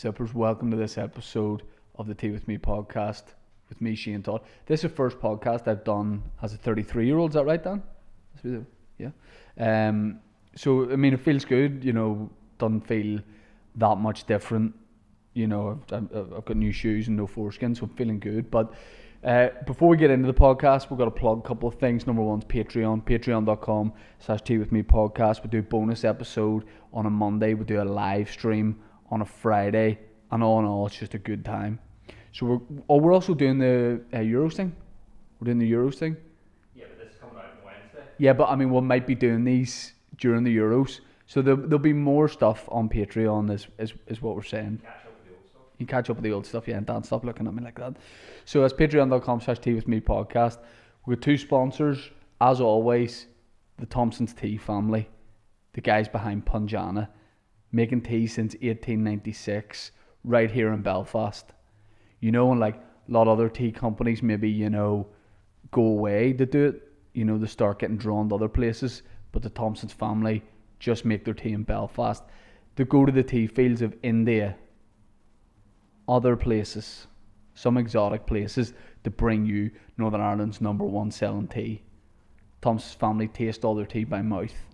Sippers, welcome to this episode of the Tea With Me podcast with me, Shane Todd. This is the first podcast I've done as a 33-year-old, is that right, Dan? Yeah. So, I mean, it feels good, doesn't feel that much different. I've got new shoes and no foreskin, so I'm feeling good. But before we get into the podcast, we've got to plug a couple of things. Number one's Patreon, patreon.com/teawithmepodcast. We do a bonus episode on a Monday. We do a live stream on a Friday, and all in all, it's just a good time. So we're also doing the Euros thing. We're doing the Euros thing. Yeah, but this is coming out on Wednesday. Yeah, but I mean, we might be doing these during the Euros, so there'll be more stuff on Patreon. Is what we're saying. Catch up with the old stuff. You can catch up with the old stuff, yeah, and Dan, stop looking at me like that. So that's patreon.com/teawithmepodcast. We've got two sponsors, as always, the Thompson's Tea family, the guys behind Punjana, making tea since 1896, right here in Belfast. And like a lot of other tea companies maybe, go away to do it, they start getting drawn to other places, but the Thompson's family just make their tea in Belfast. They go to the tea fields of India, other places, some exotic places, to bring you Northern Ireland's number one selling tea. Thompson's family taste all their tea by mouth.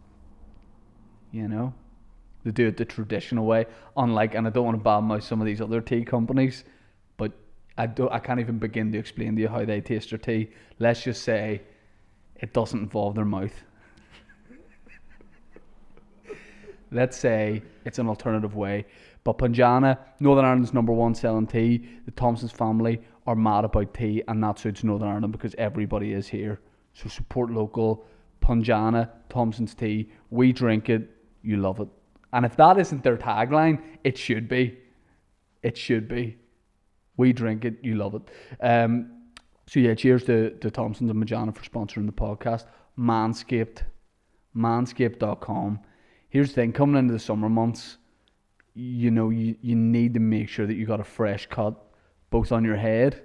They do it the traditional way, unlike, and I don't want to badmouth some of these other tea companies, but I can't even begin to explain to you how they taste their tea. Let's just say it doesn't involve their mouth. Let's say it's an alternative way. But Punjana, Northern Ireland's number one selling tea. The Thompson's family are mad about tea, and that suits Northern Ireland because everybody is here. So support local. Punjana, Thompson's tea. We drink it, you love it. And if that isn't their tagline, it should be. It should be. We drink it, you love it. So yeah, cheers to Thompson's and Punjana for sponsoring the podcast. Manscaped, manscaped.com. Here's the thing, coming into the summer months, you need to make sure that you got a fresh cut, both on your head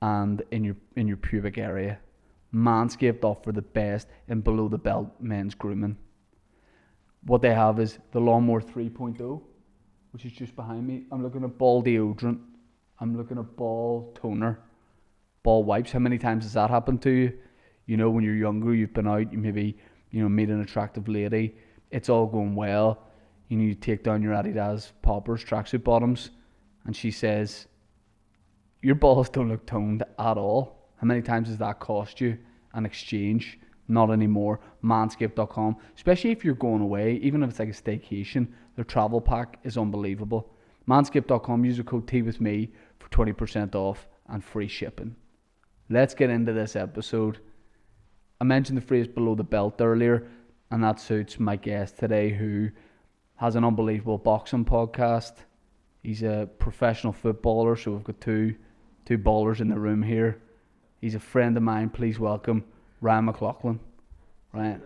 and in your pubic area. Manscaped offer the best in below the belt men's grooming. What they have is the Lawnmower 3.0, which is just behind me. I'm looking at ball deodorant. I'm looking at ball toner, ball wipes. How many times has that happened to you? When you're younger, you've been out, you maybe, meet an attractive lady. It's all going well. You take down your Adidas poppers, tracksuit bottoms, and she says, your balls don't look toned at all. How many times has that cost you an exchange? Not anymore. Manscaped.com, especially if you're going away, even if it's like a staycation, their travel pack is unbelievable. Manscaped.com, use the code TEAWITHME for 20% off and free shipping. Let's get into this episode. I mentioned the phrase below the belt earlier, and that suits my guest today, who has an unbelievable boxing podcast. He's a professional footballer, so we've got two ballers in the room here. He's a friend of mine. Please welcome Ryan McLaughlin. Ryan.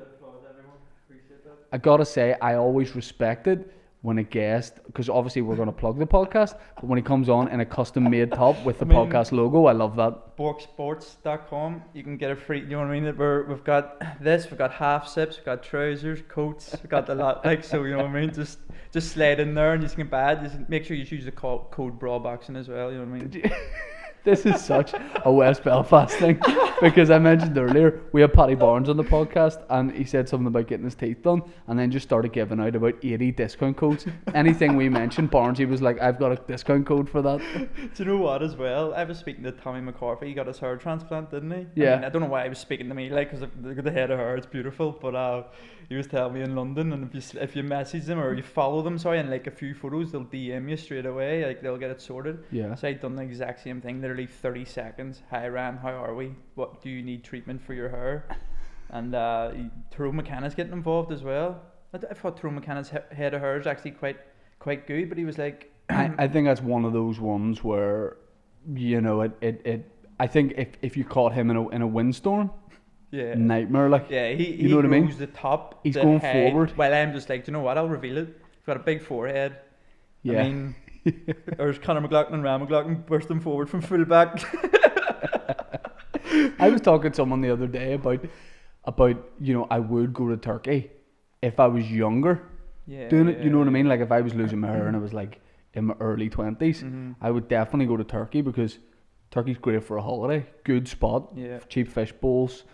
I gotta say, I always respected when a guest, because obviously we're going to plug the podcast, but when he comes on in a custom made top with the podcast logo, I love that. Borksports.com, you can get a free, we've got this, we've got half sips, we've got trousers, coats, we've got the lot, just slide in there and you can buy it. Just make sure you use the code BRAWBOXING as well, This is such a West Belfast thing, because I mentioned earlier we had Paddy Barnes on the podcast and he said something about getting his teeth done and then just started giving out about 80 discount codes. Anything we mentioned, Barnes, he was like, I've got a discount code for that. Do you know what as well? I was speaking to Tommy McCarthy. He got his hair transplant, didn't he? Yeah. I don't know why he was speaking to me, because the head of hair, it's beautiful, but he was telling me in London, and if you message them or you follow them, and like a few photos, they'll DM you straight away, like they'll get it sorted. Yeah. So I'd done the exact same thing, literally 30 seconds. Hi Ryan, how are we? What do you need treatment for your hair? And Tyrone McKenna's getting involved as well. I thought Tyrone McKenna's head of hair is actually quite good, but he was like, I think that's one of those ones where, I think if you caught him in a windstorm, yeah, nightmare, like, he you know what I mean? the top, he's the going head, forward. Well, I'm just like, do you know what? I'll reveal it. He's got a big forehead. Yeah. I mean, there's Conor McLaughlin and Ryan McLaughlin bursting forward from fullback. I was talking to someone the other day about I would go to Turkey if I was younger. Yeah, doing it, you know what I mean? Like if I was losing my hair and it was like in my early 20s, I would definitely go to Turkey because Turkey's great for a holiday. Good spot, Yeah. cheap fish bowls.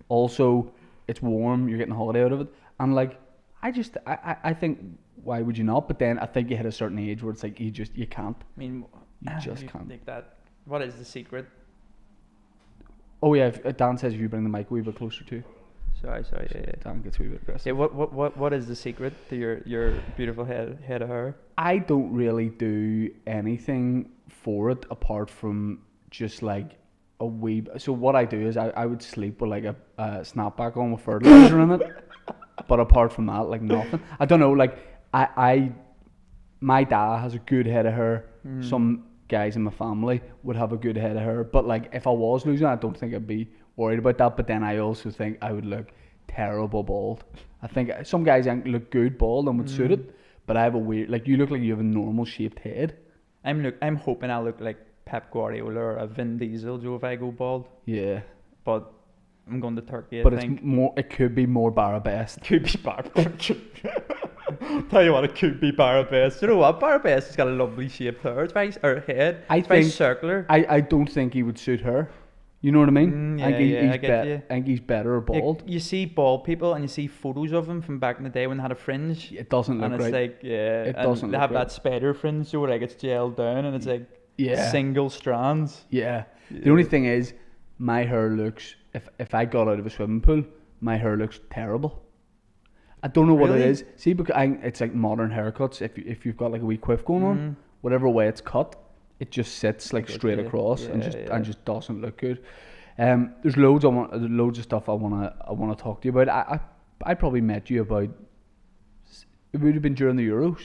Also, it's warm. You're getting a holiday out of it, and like I think why would you not? But then I think you hit a certain age where it's like you can't. I mean, You just can't. Like that. What is the secret? Oh yeah, if, Dan says if you bring the mic a wee bit closer to you. Sorry, yeah. Dan gets a wee bit aggressive. Yeah, what is the secret to your beautiful head of hair? I don't really do anything for it apart from just like a wee. So what I do is I would sleep with like a snapback on with fertilizer in it. But apart from that, like nothing. I don't know. Like my dad has a good head of hair. Some guys in my family would have a good head of hair. But like if I was losing, I don't think I'd be worried about that. But then I also think I would look terrible bald. I think some guys look good bald and would suit it. But I have a weird, like you look like you have a normal shaped head. I'm hoping I look like Pep Guardiola or a Vin Diesel, Joe, if I go bald. Yeah. But I'm going to Turkey, But I think. it's more. It could be more Barabest. Could be Barabest. Tell you what, it could be Barabest. You know what? Barabest has got a lovely shaped hair. It's very, or head. It's very circular. I don't think he would suit her. You know what I mean? I get you. I think he's better bald. You see bald people and you see photos of them from back in the day when they had a fringe. It doesn't look and it's right. like, yeah. It and doesn't they look have right. that spider fringe, so like it's gelled down and it's like single strands. Yeah. The only thing is, my hair looks. If I got out of a swimming pool, my hair looks terrible. I don't know what it Really? is. See, because it's like modern haircuts. If you've got like a wee quiff going on, whatever way it's cut, it just sits like straight across and just doesn't look good. There's loads of stuff I wanna talk to you about. I probably met you about. It would have been during the Euros.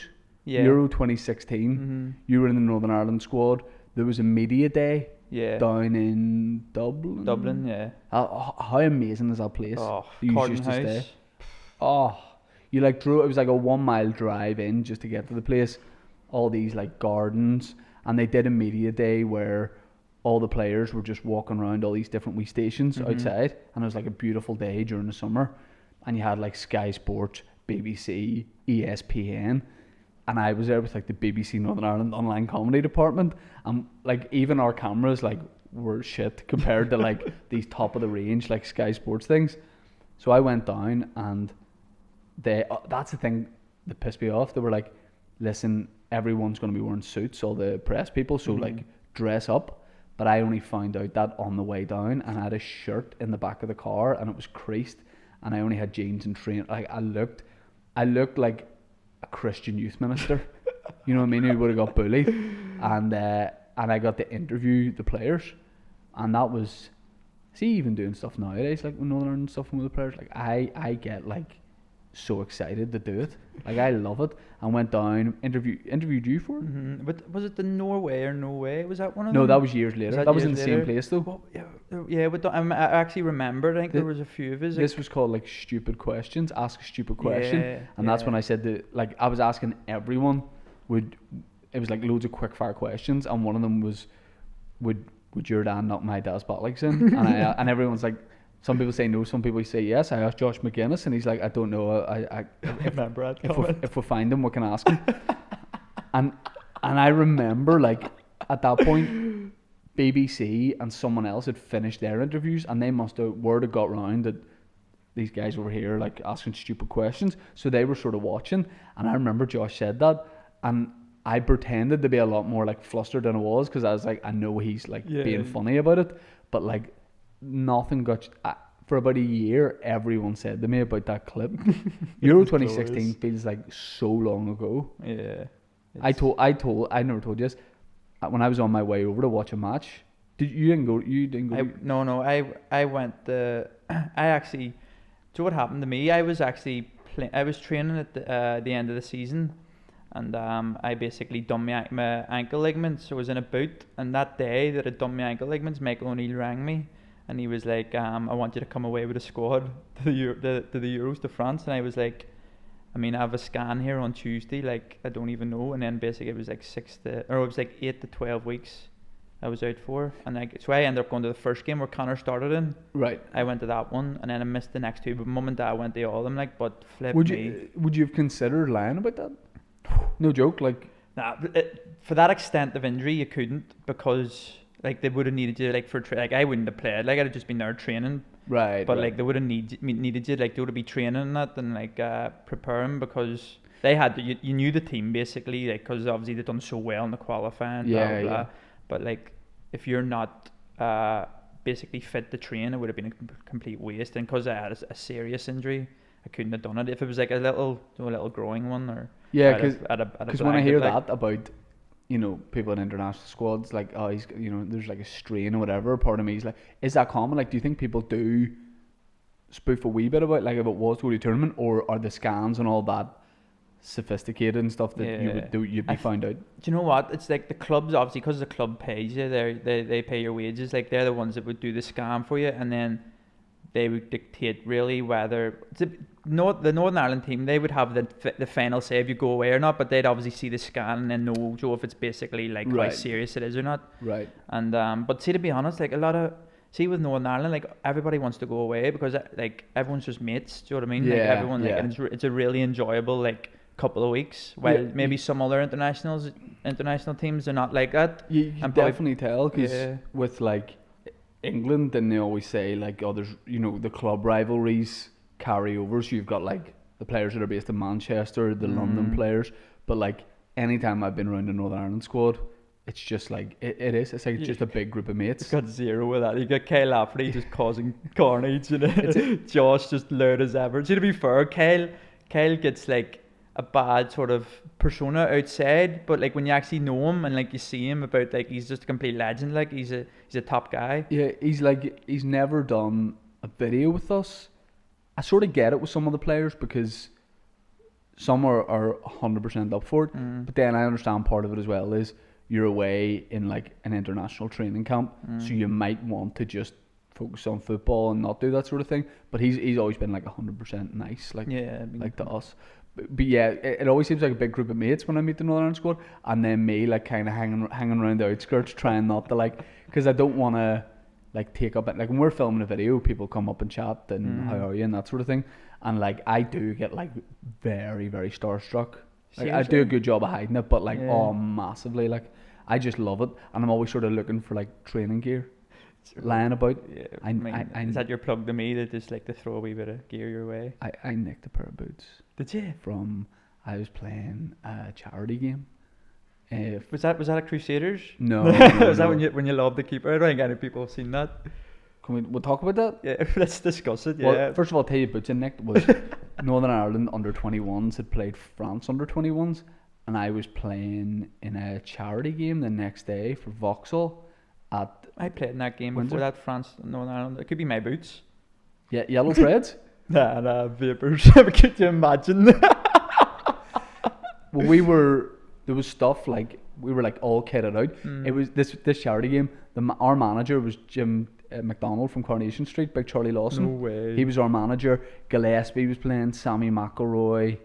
Yeah. Euro 2016. You were in the Northern Ireland squad. There was a media day. Yeah. Down in Dublin. Dublin, yeah. How amazing is that place? Oh, You Carton used to stay. House. Oh, you like drove. It was like a 1 mile drive in just to get to the place. All these like gardens, and they did a media day where all the players were just walking around all these different wee stations outside, and it was like a beautiful day during the summer, and you had like Sky Sports, BBC, ESPN. And I was there with like the BBC Northern Ireland online comedy department, and like even our cameras like were shit compared to like these top of the range like Sky Sports things. So I went down, and that's the thing that pissed me off. They were like, "Listen, everyone's going to be wearing suits, all the press people, so like dress up." But I only found out that on the way down, and I had a shirt in the back of the car, and it was creased, and I only had jeans and train. Like I looked like a Christian youth minister, you know what I mean, who would have got bullied, and I got to interview the players, and that was, see, even doing stuff nowadays like with Northern Ireland stuff with the players, like I get like so excited to do it, like I love it. And went down, interviewed you for it. But was it the Norway or No Way? Was that one of No, them? that was years later. That was in the same place though. Well, yeah, but I actually remembered. I think there was a few of us. This was called like stupid questions. Ask a stupid question, Yeah, and that's when I said that. Like I was asking everyone, it was like loads of quick fire questions, and one of them was, would your dad knock my dad's bollocks in? And everyone's like, some people say no, some people say yes. I asked Josh McGuinness, and he's like, I don't know. I remember that if we find him, we can ask him. and I remember like at that point, BBC and someone else had finished their interviews, and they must have word had got round that these guys were here like asking stupid questions, so they were sort of watching. And I remember Josh said that, and I pretended to be a lot more like flustered than I was, because I was like, I know he's like being funny about it, but like nothing got. For about a year, everyone said to me about that clip. Euro 2016 feels like so long ago. Yeah. I never told you this. When I was on my way over to watch a match, you didn't go? No. I went. I actually. So what happened to me? I was actually I was training at the end of the season, and I basically done my ankle ligaments. So I was in a boot, and that day that I'd done my ankle ligaments, Michael O'Neill rang me, and he was like, I want you to come away with a squad to the Euros, to France. And I was like, I mean, I have a scan here on Tuesday, like I don't even know. And then basically it was like 8 to 12 weeks I was out for, and so I ended up going to the first game where Connor started in. Right. I went to that one, and then I missed the next two. But Mum and Dad went to all of them, like. But flip Would me. you have considered lying about that? No joke, like. Nah, for that extent of injury, you couldn't, because like they would have needed you like like I wouldn't have played. Like I'd have just been there training. Right. But right. like they would have needed you, like they would have been training and that, and like preparing, because they had you knew the team basically, like because obviously they've done so well in the qualifying. Yeah, blah, blah, blah. yeah. But like if you're not basically fit to train, it would have been a complete waste. And because I had a serious injury, I couldn't have done it. If it was like a little growing one, or Yeah, I'd have because when I blagged hear it, like, that about, you know, people in international squads, like, oh, he's, you know, there's like a strain or whatever, part of me is like, is that common? Like, do you think people do spoof a wee bit about, like, if it was to go to tournament, or are the scans and all that sophisticated and stuff that you Yeah. would do, you'd be found out? do you know what? It's like the clubs, obviously, because the club pays you, they pay your wages. Like they're the ones that would do the scan for you, and then they would dictate really whether the Northern Ireland team, they would have the final say if you go away or not. But they'd obviously see the scan and then know, Joe, if it's basically like how Right. serious it is or not. Right. And but see, to be honest, like a lot of with Northern Ireland, like everybody wants to go away because like everyone's just mates. Do you know what I mean? Like Yeah, everyone, like, yeah. and it's a really enjoyable like couple of weeks. While Yeah, maybe some other international teams are not like that. You And probably- definitely tell, because Yeah. with like England, then they always say like, oh, there's, you know, the club rivalries carry over. So you've got like the players that are based in Manchester, the London players. But like anytime I've been around the Northern Ireland squad, it's just like it's like just a big group of mates. It's got zero with that. You got Kyle Lafferty just causing carnage, and Josh just loud as ever. See, to be fair, Kyle gets like a bad sort of persona outside, but like when you actually know him and like you see him about, like he's just a complete legend. Like he's a top guy. Yeah, he's never done a video with us. I sort of get it with some of the players because some are 100% up for it, but then I understand part of it as well is you're away in like an international training camp, so you might want to just focus on football and not do that sort of thing. But he's always been like 100% nice, like Yeah, I mean, like to us. But yeah, it always seems like a big group of mates when I meet the Northern Ireland squad, and then me like kind of hanging around the outskirts, trying not to like, because I don't want to like take up it. Like when we're filming a video, people come up and chat and how are you and that sort of thing, and like I do get like very very starstruck. Like I do a Seriously? good job of hiding it, but like Yeah. oh massively, like I just love it, and I'm always sort of looking for like training gear lying about. Yeah, I mean, is that your plug to me, that just like to throw a wee bit of gear your way? I nicked a pair of boots Did you? from, I was playing a charity game. Was that a Crusaders? No, Was no, that no. when you loved the keeper? I don't think any people have seen that. We'll talk about that? Yeah, let's discuss it. Yeah. Well, first of all, I'll tell you boots in nicked was Northern Ireland under 21s had played France under 21s, and I was playing in a charity game the next day for Vauxhall at I played in that game Windsor? before that, France Northern Ireland. It could be my boots. Yellow Preds. Nah, vapors. Could you imagine? Well, there was stuff like we were like all kitted out. It was this charity game. Our manager was Jim McDonald from Coronation Street, Big Charlie Lawson. No way. He was our manager. Gillespie was playing, Sammy McElroy,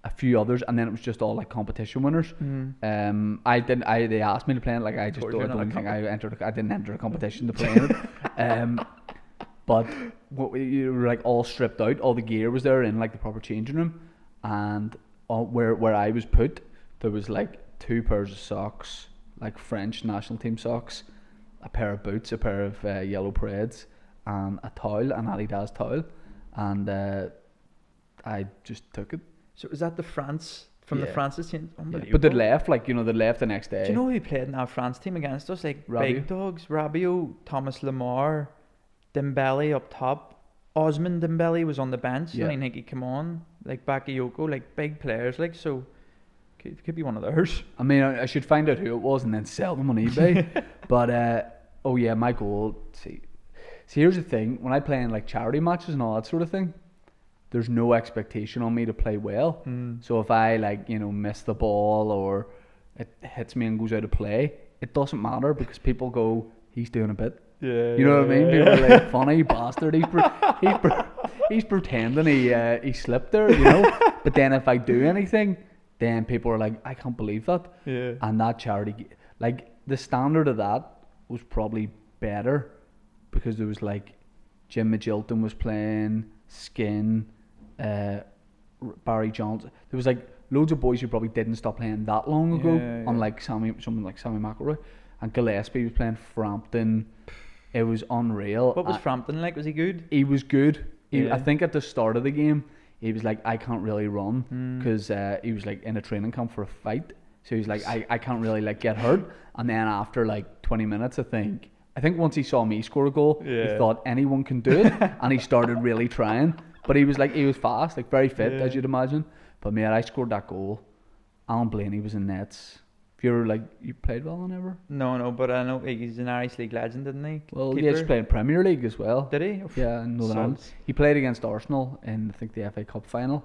a few others, and then it was just all like competition winners. They asked me to play it, like I just course you're not don't a think I didn't enter a competition to play in it. But you were like all stripped out, all the gear was there in like the proper changing room, and where I was put, there was like 2 pairs of socks, like French national team socks, a pair of boots, a pair of yellow Preds, and a towel, an Adidas towel, and I just took it. So is that the France from the Yeah. France's team? Yeah. Unbelievable. But they left, like, you know, they left the next day. Do you know who played in our France team against us? Like Rabiot. big dogs, Rabiot, Thomas Lemar, Dembele up top. Osman Dembele was on the bench. Yeah. I didn't think he'd come on. Like Bakayoko, like big players. Like so, could be one of theirs. I mean, I should find out who it was and then sell them on eBay. But oh yeah, my goal. See, here's the thing: when I play in like charity matches and all that sort of thing, there's no expectation on me to play well. So if I like, you know, miss the ball or it hits me and goes out of play, it doesn't matter because people go, he's doing a bit. Yeah. You know what I mean? People are like, funny bastard. He's pretending he slipped there, you know. But then if I do anything, then people are like, I can't believe that. Yeah. And that charity, like the standard of that was probably better because there was like Jim Magilton was playing, Skin, Barry Johnson. There was like loads of boys who probably didn't stop playing that long ago, Yeah. unlike someone like Sammy McElroy. And Gillespie was playing Frampton. It was unreal. What was Frampton like? Was he good? He was good. Yeah. I think at the start of the game, he was like, I can't really run because he was like in a training camp for a fight. So he was like, I can't really like get hurt. And then after like 20 minutes, I think once he saw me score a goal, he thought anyone can do it, and he started really trying. But he was fast, like very fit, as you'd imagine. But mate, I scored that goal. Alan Blaney was in nets. If you're like, you played well on ever? No, but I know he's an Irish League legend, didn't he? Well, Keeper? yeah, he's playing Premier League as well. Did he? Yeah, in Northern Ireland. Sods. He played against Arsenal in, I think, the FA Cup final.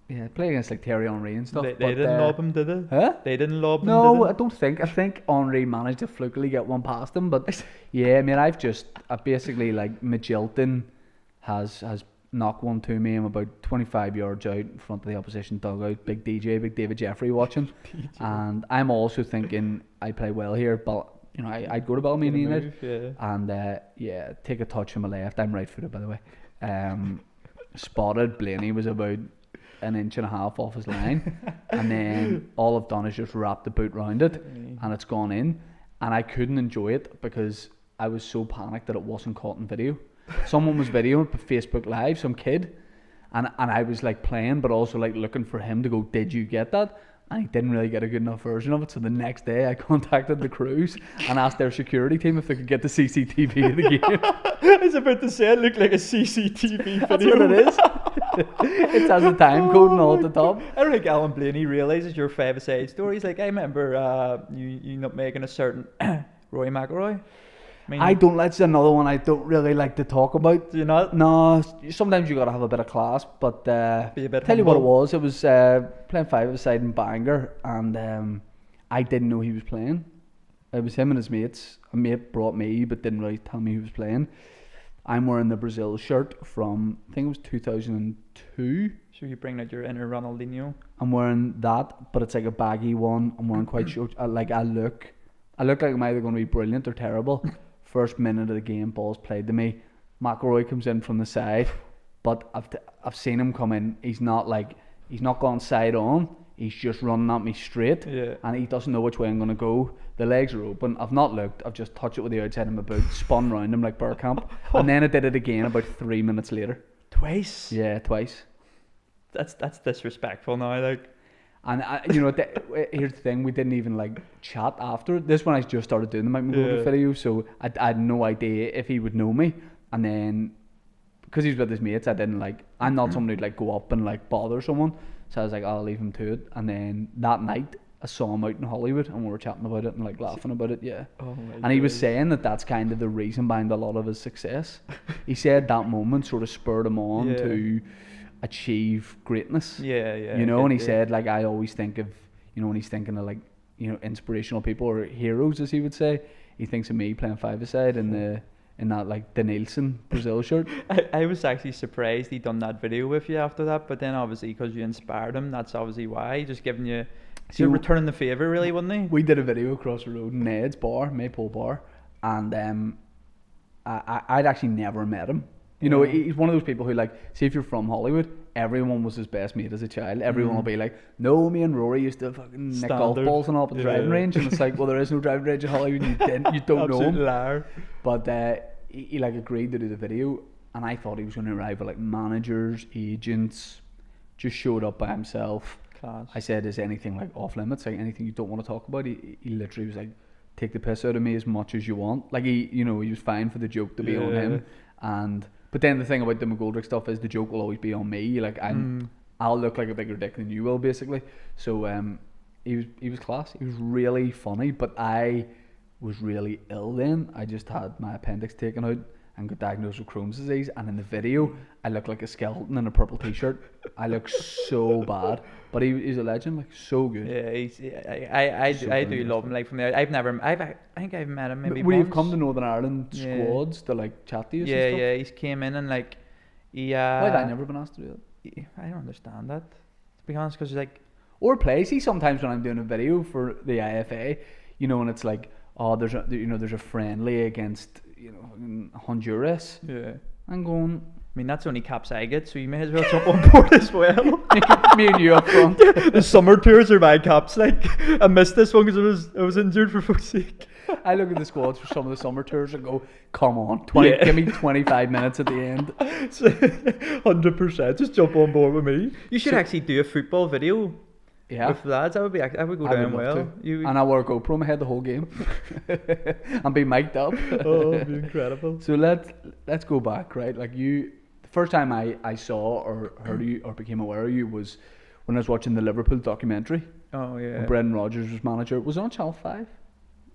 Yeah, played against like Thierry Henry and stuff. They didn't lob him, did they? Huh? They didn't lob him, No, did I don't think. I think Henry managed to flukily get one past him. But yeah, I mean, I basically like Magilton has knocked one to me. I'm about 25 yards out in front of the opposition dugout. Big David Jeffrey watching. And I'm also thinking I play well here, but you know, I'd go to Balmain United and take a touch on my left. I'm right footed, by the way. Spotted Blaney was about an inch and a half off his line, and then all I've done is just wrap the boot round it, and it's gone in, and I couldn't enjoy it because I was so panicked that it wasn't caught in video. Someone was videoing it, Facebook Live, some kid, and I was like playing, but also like looking for him to go, did you get that? And he didn't really get a good enough version of it. So the next day I contacted the crews and asked their security team if they could get the CCTV of the game. I was about to say it looked like a CCTV video. That's what it is. It has a time code and all at the top. I don't think Alan Blaney realises your five-a-side stories. Like, I remember you not making a certain Roy McElroy. That's another one I don't really like to talk about. Do you not? No, sometimes you gotta have a bit of class, but Be a bit tell you what it humble. was. It was playing five-a-side in Bangor, and I didn't know he was playing. It was him and his mates. A mate brought me, but didn't really tell me he was playing. I'm wearing the Brazil shirt from, I think it was 2002. So you bring out your inner Ronaldinho. I'm wearing that, but it's like a baggy one. I'm wearing quite short. I look like I'm either going to be brilliant or terrible. First minute of the game, ball's played to me. McElroy comes in from the side, but I've seen him come in. He's not gone side on. He's just running at me straight, and he doesn't know which way I'm going to go. The legs are open. I've not looked. I've just touched it with the outside of my boot, spun round him like Burkamp, and then I did it again about 3 minutes later. Twice? Yeah, twice. That's disrespectful now, like. And here's the thing: we didn't even like chat after this. When I just started doing the Mike McGoldrick video, so I had no idea if he would know me. And then because he was with his mates, I'm not someone who'd like go up and like bother someone. So I was like, I'll leave him to it. And then that night, I saw him out in Hollywood, and we were chatting about it and like laughing about it. Yeah. Oh my And he was saying that that's kind of the reason behind a lot of his success. He said that moment sort of spurred him on to achieve greatness. And he said, like, I always think of, when he's thinking of like, inspirational people or heroes, as he would say, he thinks of me playing five-a-side in that like the Nielsen Brazil shirt. I was actually surprised he done that video with you after that, but then obviously because you inspired him, that's obviously why. He just giving you, you're returning the favour really, wasn't he? We did a video across the road in Ned's bar, Maypole Bar, and I'd actually never met him. He's one of those people who, like, say if you're from Hollywood, everyone was his best mate as a child. Everyone will be like, no, me and Rory used to fucking nick golf balls and all up at the driving range. And it's like, well, there is no driving range in Hollywood. You don't know him. Liar. But he like agreed to do the video, and I thought he was going to arrive with like managers, agents, just showed up by himself. Class. I said, is anything like off limits? Like anything you don't want to talk about? He literally was like, take the piss out of me as much as you want. Like he was fine for the joke to be on him. But then the thing about the McGoldrick stuff is the joke will always be on me. Like I'll look like a bigger dick than you will, basically. So he was class. He was really funny, but I was really ill then. I just had my appendix taken out and got diagnosed with Crohn's disease. And in the video, I look like a skeleton in a purple t-shirt. I look so bad. But he's a legend, like so good. Yeah, I do love him. Like from there, I think I've met him maybe Would he once. have come to Northern Ireland squads to like chat to you? Yeah, and stuff? yeah, he's came in and like he. Why have I never been asked to do that? I don't understand that, to be honest, because like. Or play. See, sometimes when I'm doing a video for the IFA, and it's like, oh, there's a friendly against Honduras. Yeah. I'm going, mean, that's the only caps I get, so you may as well jump on board as well. Me and you up front. The summer tours are my caps. Like, I missed this one because I was injured for fuck's sake. I look at the squads for some of the summer tours and go, come on, 20, Yeah. give me 25 minutes at the end. 100%, just jump on board with me. You should So- actually do a football video Yeah. with lads. That would go I would down love well. to. And I wear a GoPro in my head the whole game. And be mic'd up. Oh, it'd be incredible. So let's go back, right? Like the first time I saw or heard of you or became aware of you was when I was watching the Liverpool documentary. Oh yeah. When Brendan Rodgers was manager. Was it on Channel 5?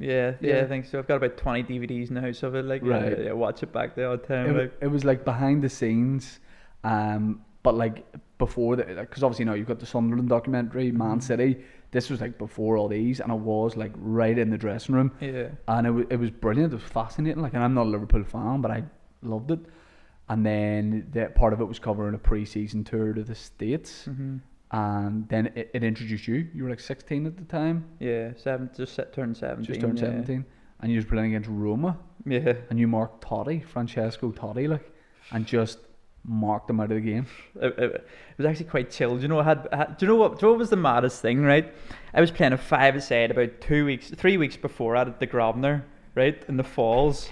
Yeah, Yeah. I think so. I've got about 20 DVDs in the house of it. Like, Right. yeah, watch it back there all the time. It was like behind the scenes, but like before that, because obviously now you've got the Sunderland documentary, Man City. This was like before all these, and it was like right in the dressing room, Yeah. and it was brilliant. It was fascinating. Like, and I'm not a Liverpool fan, but I loved it. And then that part of it was covering a pre-season tour to the States, and then it introduced you. You were like 16 at the time, Yeah, turned 17. just turned yeah. 17, and you was playing against Roma. Yeah. And you marked Francesco Totti, like, and just marked him out of the game. It was actually quite chill. Do you know, do you know what was the maddest thing, right? I was playing a 5-a-side about 3 weeks before at the Grosvenor, right, in the Falls.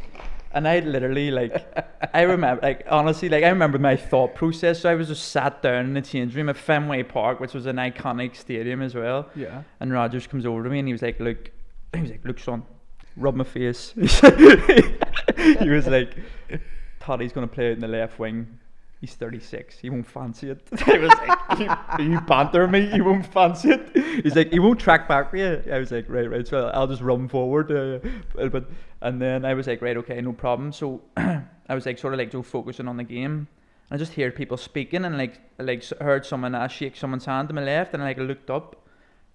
And I literally, like, I remember my thought process. So I was just sat down in the change room at Fenway Park, which was an iconic stadium as well. Yeah. And Rogers comes over to me and he was like, look, son, rub my face. He was like, Toddy's going to play out in the left wing. He's 36. He won't fancy it. I was like, are you bantering me? He won't fancy it. He's like, he won't track back for you. I was like, right. So I'll just run forward. And then I was like, right, okay, no problem. So I was like, sort of like, focusing on the game. I just heard people speaking and like heard someone shake someone's hand to my left, and I looked up.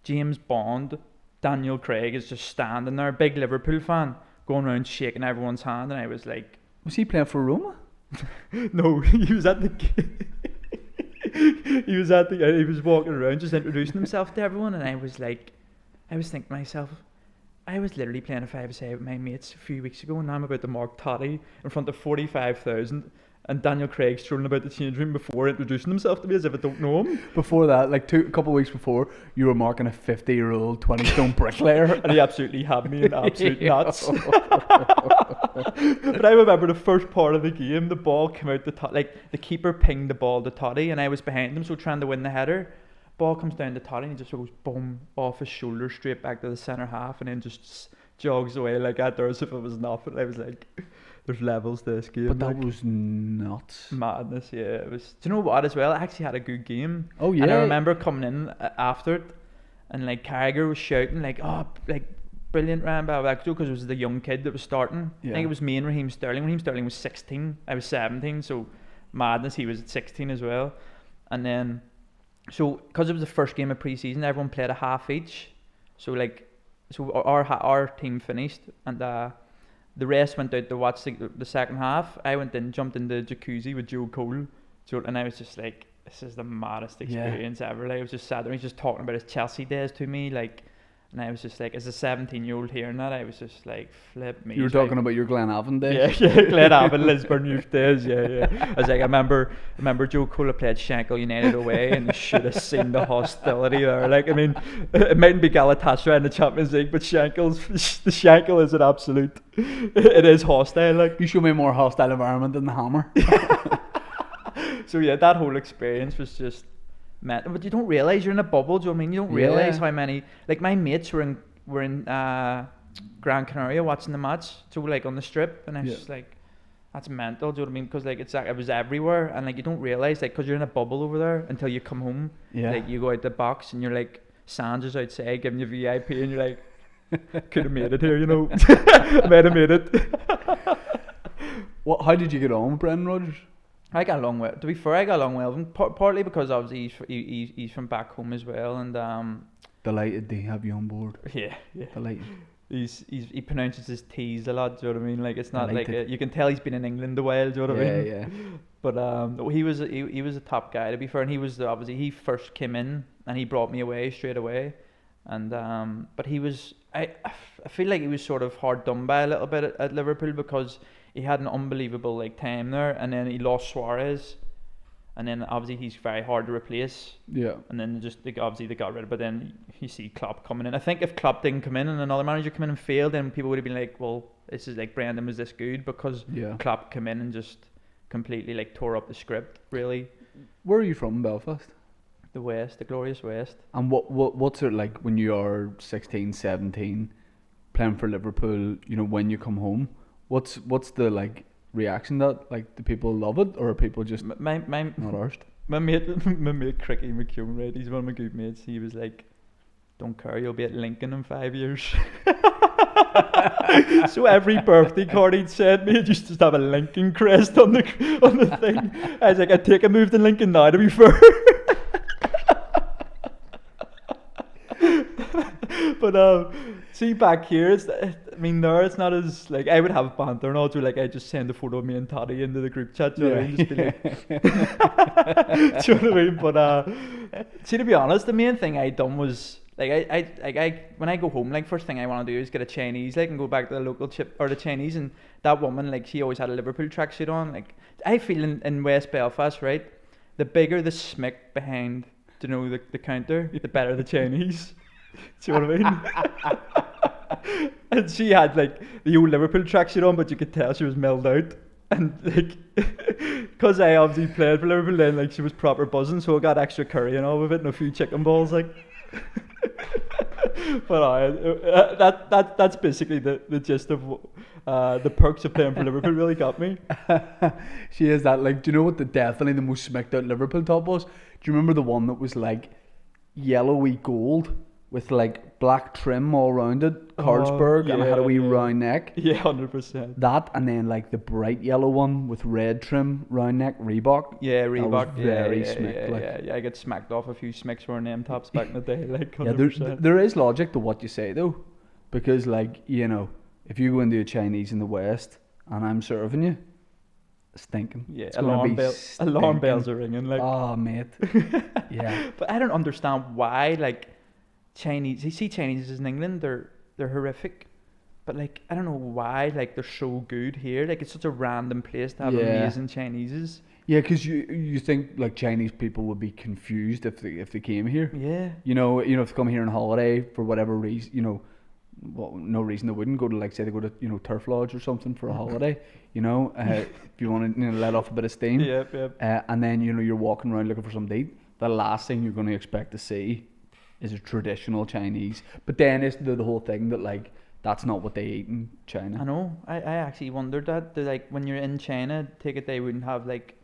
James Bond, Daniel Craig is just standing there, big Liverpool fan, going around shaking everyone's hand, and I was like, Was he playing for Roma? no, he was at the he was walking around just introducing himself to everyone, and I was thinking to myself, I was literally playing a 5-a-side with my mates a few weeks ago, and now I'm about to mark Toddy in front of 45,000, and Daniel Craig strolling about the change room before introducing himself to me as if I don't know him. Before that, like a couple of weeks before, you were marking a 50-year-old 20-stone bricklayer. And he absolutely had me in absolute nuts. But I remember the first part of the game, the ball came out the keeper pinged the ball to Toddy, and I was behind him, so trying to win the header. Ball comes down to Toddy, and he just goes boom off his shoulder straight back to the centre half, and then just jogs away like that there as if it was nothing. I was like, there's levels to this game. But that was nuts. Madness, yeah. It was. Do you know what as well? I actually had a good game. Oh yeah. And I remember coming in after it, and like Carragher was shouting like, "Oh, like brilliant, Ryan," because it was the young kid that was starting. Yeah. I think it was me and Raheem Sterling. Raheem Sterling was 16. I was 17. So madness. He was at 16 as well. And then, so because it was the first game of pre-season, everyone played a half each. So our team finished, and the rest went out to watch the second half. I went in, jumped in the jacuzzi with Joe Cole, and I was just like, this is the maddest experience ever. Like, I was just sat there, he was just talking about his Chelsea days to me, like, and I was just like, as a 17-year-old hearing that, I was just like, flip me. You were talking about your Glenavon days? Yeah, Glenavon, Lisburn youth days, yeah. I was like, I remember Joe Cole played Shankill United away, and you should have seen the hostility there. Like, I mean, it mightn't be Galatasaray in the Champions League, but the Shankill is an absolute, it is hostile. Like, You showed me a more hostile environment than the Hammer. so yeah, that whole experience was just mad. But you don't realise you're in a bubble. Do you know what I mean? You don't realise how many. Like, my mates were in Gran Canaria watching the match, so like on the strip, and I was just like, that's mental. Do you know what I mean? Because like it was everywhere, and like you don't realise, like, because you're in a bubble over there until you come home. Yeah. Like, you go out the box and you're like, Sands is outside giving you VIP, and you're like, could have made it here, you know. Might have made it. How did you get on with Brendan Rodgers? I got along well. To be fair, I got along well with him. Partly because obviously he's from back home as well, and Delighted to have you on board. yeah. Delighted. He pronounces his T's a lot. Do you know what I mean? Like, it's not Delighted. like you can tell he's been in England a while. Do you know what I mean? Yeah. But he was a top guy, to be fair, and he was obviously he first came in and he brought me away straight away, and but he was I feel like he was sort of hard done by a little bit at Liverpool, because he had an unbelievable like time there, and then he lost Suarez, and then obviously he's very hard to replace. Yeah. And then just like, obviously they got rid of, but then you see Klopp coming in. I think if Klopp didn't come in and another manager come in and failed, then people would have been like, well, this is like Brendan was this good because Yeah. Klopp came in and just completely like tore up the script. Really, Where are you from, Belfast? the West, the glorious West. And what's it like when you are 16, 17, playing for Liverpool? You know, when you come home, what's the like reaction that like do people love it or are people just My not arsed? my mate Cricky McCune, right? He's one of my good mates. He was like, "Don't care, you'll be at Lincoln in 5 years." So every birthday card he'd sent me, it used to have a Lincoln crest on the thing. I was like, "I'd take a move to Lincoln now, to be fair." But see back here, I mean, there it's not as like I would have banter and all. Do like I just send a photo of me and Toddy into the group chat. Do you know what I mean? Just be like, do you know what I mean? But see, to be honest, the main thing I done was like I when I go home, like first thing I want to do is get a Chinese, like, and go back to the local chip or the Chinese. And that woman, like, she always had a Liverpool tracksuit on. Like I feel in West Belfast, right? The bigger the smick behind, you know, the counter, the better the Chinese. Do you know what I mean? And she had like the old Liverpool tracksuit on, but you could tell she was milled out. And like, because I obviously played for Liverpool, then like she was proper buzzing, so I got extra curry and all with it, and a few chicken balls, like. But that's basically the gist of the perks of playing for Liverpool. Really got me. She is that like. Do you know what definitely the most smacked out Liverpool top was? Do you remember the one that was like yellowy gold with like black trim all around it, Carlsberg, and it had a wee round neck? Yeah, 100%. That, and then like the bright yellow one with red trim, round neck, Reebok. Yeah, Reebok. That was very yeah, smicked, like. yeah. I get smacked off a few smicks wearing name tops back in the day, like 100%. Yeah, there is logic to what you say though, because like, you know, if you go into a Chinese in the West and I'm serving you, stinking. Yeah, It's gonna be alarm bells stinking. are ringing, like. Oh mate. Yeah. But I don't understand why, like, Chinese. You see Chinese in England, they're horrific. But like, I don't know why, like, they're so good here. Like, it's such a random place to have amazing Chineses. Yeah, because you think like Chinese people would be confused if they came here. Yeah. You know, if they come here on holiday for whatever reason, you know, well, no reason they wouldn't go to, like, say they go to, you know, Turf Lodge or something for a holiday. You know, if you want to, you know, let off a bit of steam. Yep. And then, you know, you're walking around looking for something to eat. The last thing you're going to expect to see is a traditional Chinese. But then it's the whole thing that like that's not what they eat in China. I know. I actually wondered that. Like, when you're in China, take it they wouldn't have like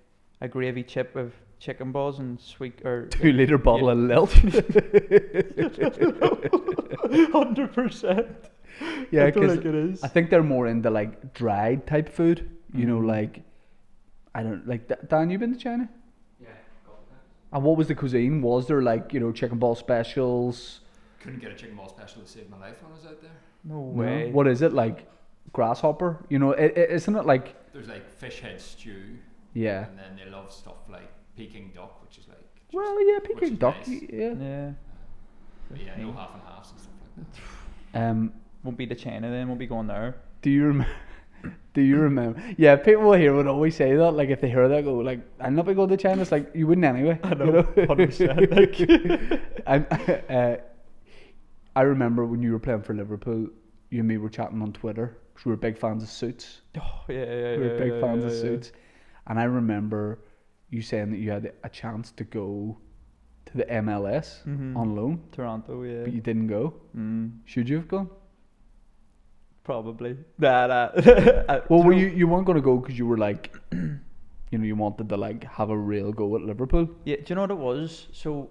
a gravy chip with chicken balls and sweet or 2 litre bottle of lilt. 100%. Yeah, I feel because like it is. I think they're more into like dried type food. You know, like I don't like. Dan, you been to China? Yeah, got that. And what was the cuisine? Was there like, you know, chicken ball specials? Couldn't get a chicken ball special to save my life when I was out there. No No? way. What is it like? Grasshopper? You know, isn't it like? There's like fish head stew, Yeah. and then they love stuff like Peking duck, which is like. Just, Well, yeah, which Peking is duck. nice. Yeah. Yeah. But yeah, no half and halves and stuff like that. Won't be to China then. Won't be going there. Do you remember? Do you remember? Yeah, people here would always say that. Like, if they hear that, go like, "I'm not going to China." It's like you wouldn't anyway. I know, you know? 100%. Like, I remember when you were playing for Liverpool, you and me were chatting on Twitter because we were big fans of Suits. Oh yeah. We were big fans of Suits, and I remember you saying that you had a chance to go to the MLS on loan, Toronto, yeah. but you didn't go. Should you have gone? Probably. Well, were you weren't going to go because you were like, you know, you wanted to like have a real go at Liverpool. Yeah, do you know what it was? So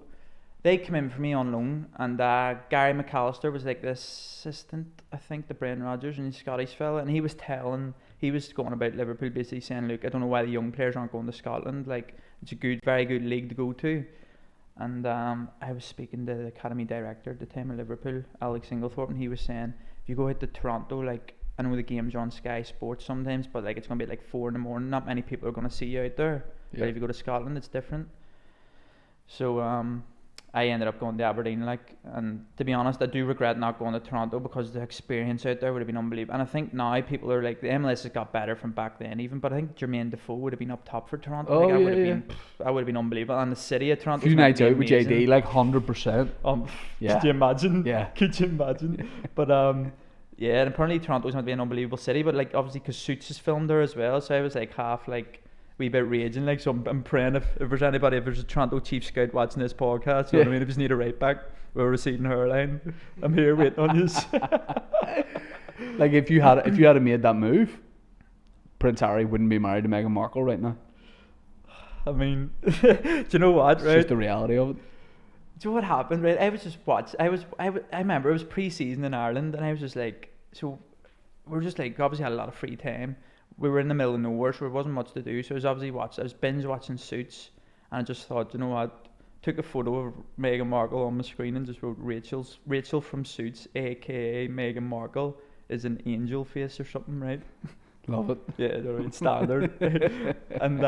they came in for me on loan, and Gary McAllister was like the assistant, I think, to Brendan Rodgers, and he's a Scottish fella, and he was going about Liverpool, basically saying, look, I don't know why the young players aren't going to Scotland. Like, it's a very good league to go to. And I was speaking to the academy director at the time of Liverpool, Alex Singlethorpe, and he was saying, if you go out to Toronto, like, I know the games are on Sky Sports sometimes, but like it's going to be at like 4 a.m. Not many people are going to see you out there. Yeah. But if you go to Scotland, it's different. So I ended up going to Aberdeen, like, and to be honest, I do regret not going to Toronto because the experience out there would have been unbelievable. And I think now people are like, the MLS has got better from back then, even. But I think Jermaine Defoe would have been up top for Toronto. Oh, like, I yeah, would have yeah. been, I would have been unbelievable. And the city of Toronto. A few nights out with JD, like 100%. Yeah. Could you imagine? Yeah. Could you imagine? But yeah, and apparently Toronto's meant to be an unbelievable city. But like, obviously, because Suits is filmed there as well, so I was like half like. Wee bit raging, like, so I'm praying if there's anybody, if there's a Toronto Chief Scout watching this podcast, you know what I mean, if you just need a right back with a receding hairline, I'm here waiting on you. Like if you had made that move, Prince Harry wouldn't be married to Meghan Markle right now. I mean, do you know what? It's Right? just the reality of it. Do you know what happened? Right, I was just watching. I remember it was pre-season in Ireland, and I was just like, so we're just like obviously had a lot of free time. We were in the middle of nowhere, so there wasn't much to do. So I was obviously I was binge watching Suits, and I just thought, you know what? Took a photo of Meghan Markle on my screen and just wrote Rachel from Suits, aka Meghan Markle, is an angel face or something, right? Love it. Yeah, they're right, standard. And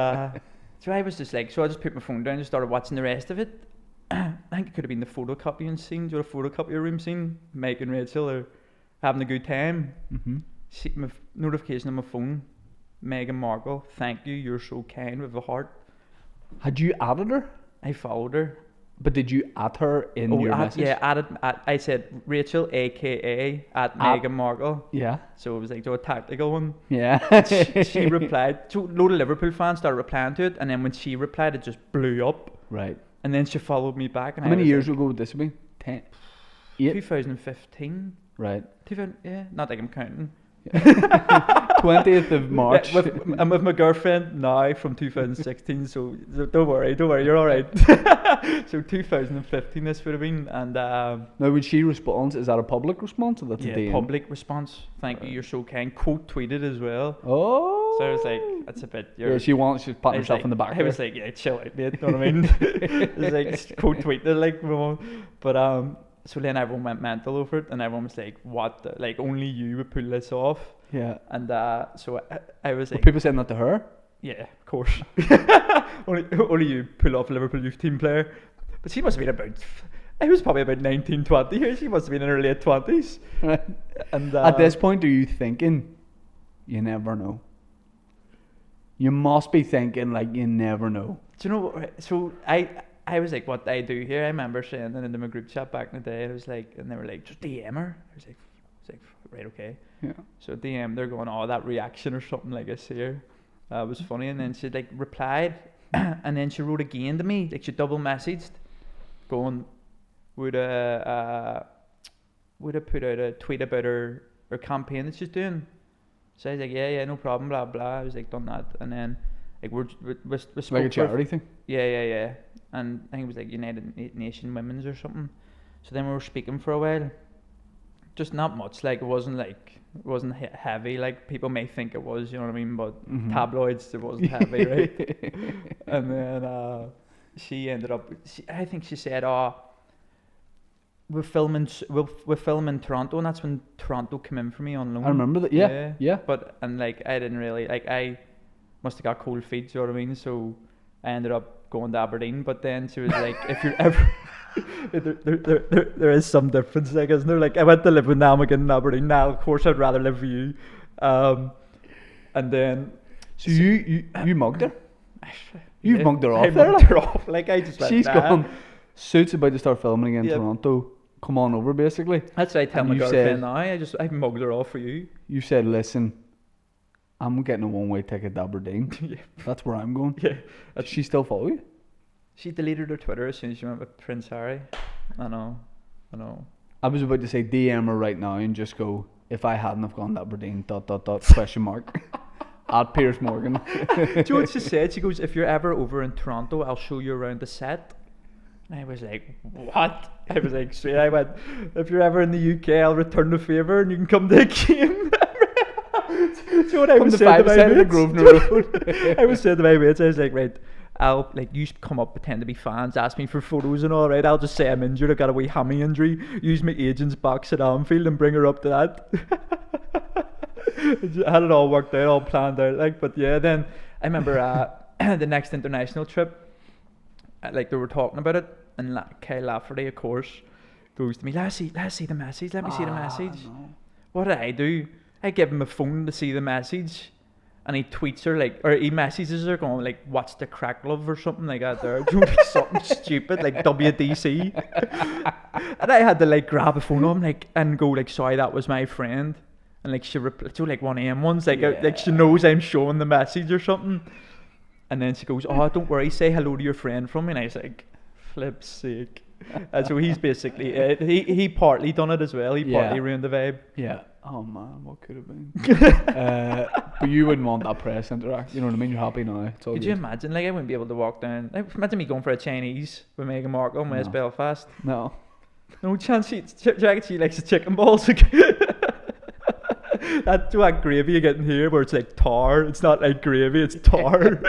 so I was just like, so I just put my phone down and just started watching the rest of it. I think it could have been the photocopying scene. Do you know the photocopy room scene? Mike and Rachel are having a good time. Mm-hmm. See my notification on my phone. Meghan Markle, thank you, you're so kind, with a heart. Had you added her? I followed her. But did you add her in your message? Yeah, I said Rachel, aka at Meghan Markle. Yeah. So it was like a tactical one. Yeah. She replied. So a load of Liverpool fans started replying to it, and then when she replied, it just blew up. Right. And then she folled me back. And How many years ago would this have been? 10? 8? 2015. Right. 2000, yeah, not like I'm counting. 20th of March. Yeah, I'm with my girlfriend now from 2016, so don't worry, you're alright. So 2015 this would have been, and now when she responds, is that a public response or that's a DM? public response. Thank you, you're so kind. Quote tweeted as well. Oh. So I was like, that's a bit. Yeah, she's patting herself on the back. I was like, yeah, chill out, mate. You know what I mean? It was like quote tweeted, like, but so then everyone went mental over it, and everyone was like, what? Like, only you would pull this off. Yeah. And so I was like, were people saying that to her? yeah, of course. only you pull off a Liverpool youth team player. But she must have been about, I was probably about 19, 20 here. She must have been in her late 20s. Right. And at this point, are you thinking, you never know? You must be thinking, like, you never know. Do you know what? So I was like, what do I do here? I remember saying that into my group chat back in the day. I was like, and they were like, just DM her. I was like, right, okay. Yeah. So DM, they're going, oh, that reaction or something like this here. It was funny. And then she like replied, and then she wrote again to me, like she double messaged, going, would have put out a tweet about her campaign that she's doing. So I was like, yeah, no problem, blah blah. I was like, done that, and then like we spoke Like a charity thing. Yeah. And I think it was like United Nation Women's or something. So then we were speaking for a while. Just not much. Like it wasn't heavy. Like people may think it was. You know what I mean? But tabloids, it wasn't heavy, right? And then she ended up. I think she said, "Oh, we're filming Toronto," and that's when Toronto came in for me on loan. I remember that. Yeah. But like I didn't really like. I must have got cold feet. You know what I mean? So I ended up going to Aberdeen. But then she was like, "If you're ever." there is some difference, like, isn't there? Like I went to live with Namagan in Aberdeen. Now, of course, I'd rather live with you. And then so you mugged her. You've mugged her off. I mugged her off. Like I just went, she's nah. gone. Suits about to start filming in Toronto. Come on over, basically. That's what I tell my girlfriend now. I mugged her off for you. You said, listen, I'm getting a one-way ticket to Aberdeen. Yeah. That's where I'm going. Yeah. Does she still follow you? She deleted her Twitter as soon as she went with Prince Harry. I know. I was about to say DM her right now and just go, if I hadn't have gone to Aberdeen, ... question mark. At Piers Morgan. Do you know what she said? She goes, if you're ever over in Toronto, I'll show you around the set. And I was like, what? I was like, straight. I went, if you're ever in the UK, I'll return the favour and you can come to a game. Do you know what I was saying to my mates? I was saying to my mates, I was like, right, I'll, like, you come up, pretend to be fans, ask me for photos and all, right? I'll just say I'm injured, I got a wee hammy injury, use my agent's box at Anfield and bring her up to that. I had it all worked out, all planned out, like, but yeah, then I remember the next international trip, like, they were talking about it, And Kyle Lafferty, of course, goes to me, let's see the message, let me see the message. No. What did I do? I give him a phone to see the message, and he tweets her or he messages her going like, "What's the crack, love?" or something like that. There, like something stupid like WDC, and I had to like grab a phone on him and go like, "Sorry, that was my friend," and like she replied to like one of them ones like she knows I'm showing the message or something, and then she goes, "Oh, don't worry, say hello to your friend from me," and I was like, "Flip's sake." And so he's basically he partly done it as well. He partly ruined the vibe. Yeah. Oh man, what could have been? But you wouldn't want that press interaction. You know what I mean? You're happy now. It's all Could good. you imagine? Like I wouldn't be able to walk down. Like, imagine me going for a Chinese with Meghan Markle in West Belfast. No. No chance. She likes the chicken balls. That's what gravy you're getting here, where it's like tar. It's not like gravy, it's tar.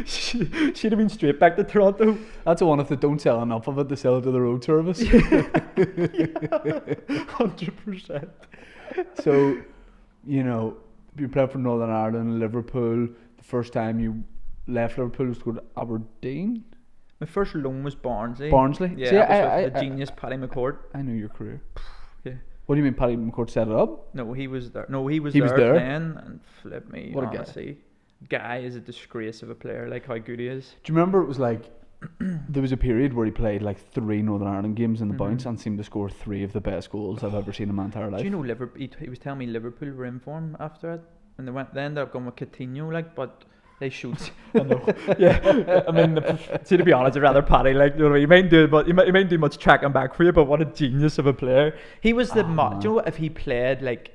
She'd have been straight back to Toronto. That's the one if they don't sell enough of it, they sell it to the road service. 100%. So, you know, you played for Northern Ireland, Liverpool. The first time you left Liverpool was to go to Aberdeen. My first loan was Barnsley. Barnsley? Yeah, See, I was with the genius Paddy McCourt. I knew your career. Yeah. What do you mean Paddy McCourt set it up? No, he was there. No, he was He was there there? playing, and flip me. What a guy. honestly, guy is a disgrace of a player. Like how good he is. Do you remember it was like, there was a period where he played like 3 Northern Ireland games in the bounce and seemed to score 3 of the best goals I've ever seen in my entire life. Do you know Liverpool? He was telling me Liverpool were in form after it, and they ended up going with Coutinho, like, but they shoot. I know. Yeah, I mean, see, to be honest, I'd rather Paddy. Like, you know, he might do, but he might do much tracking back for you. But what a genius of a player! He was the. Do you know what, if he played like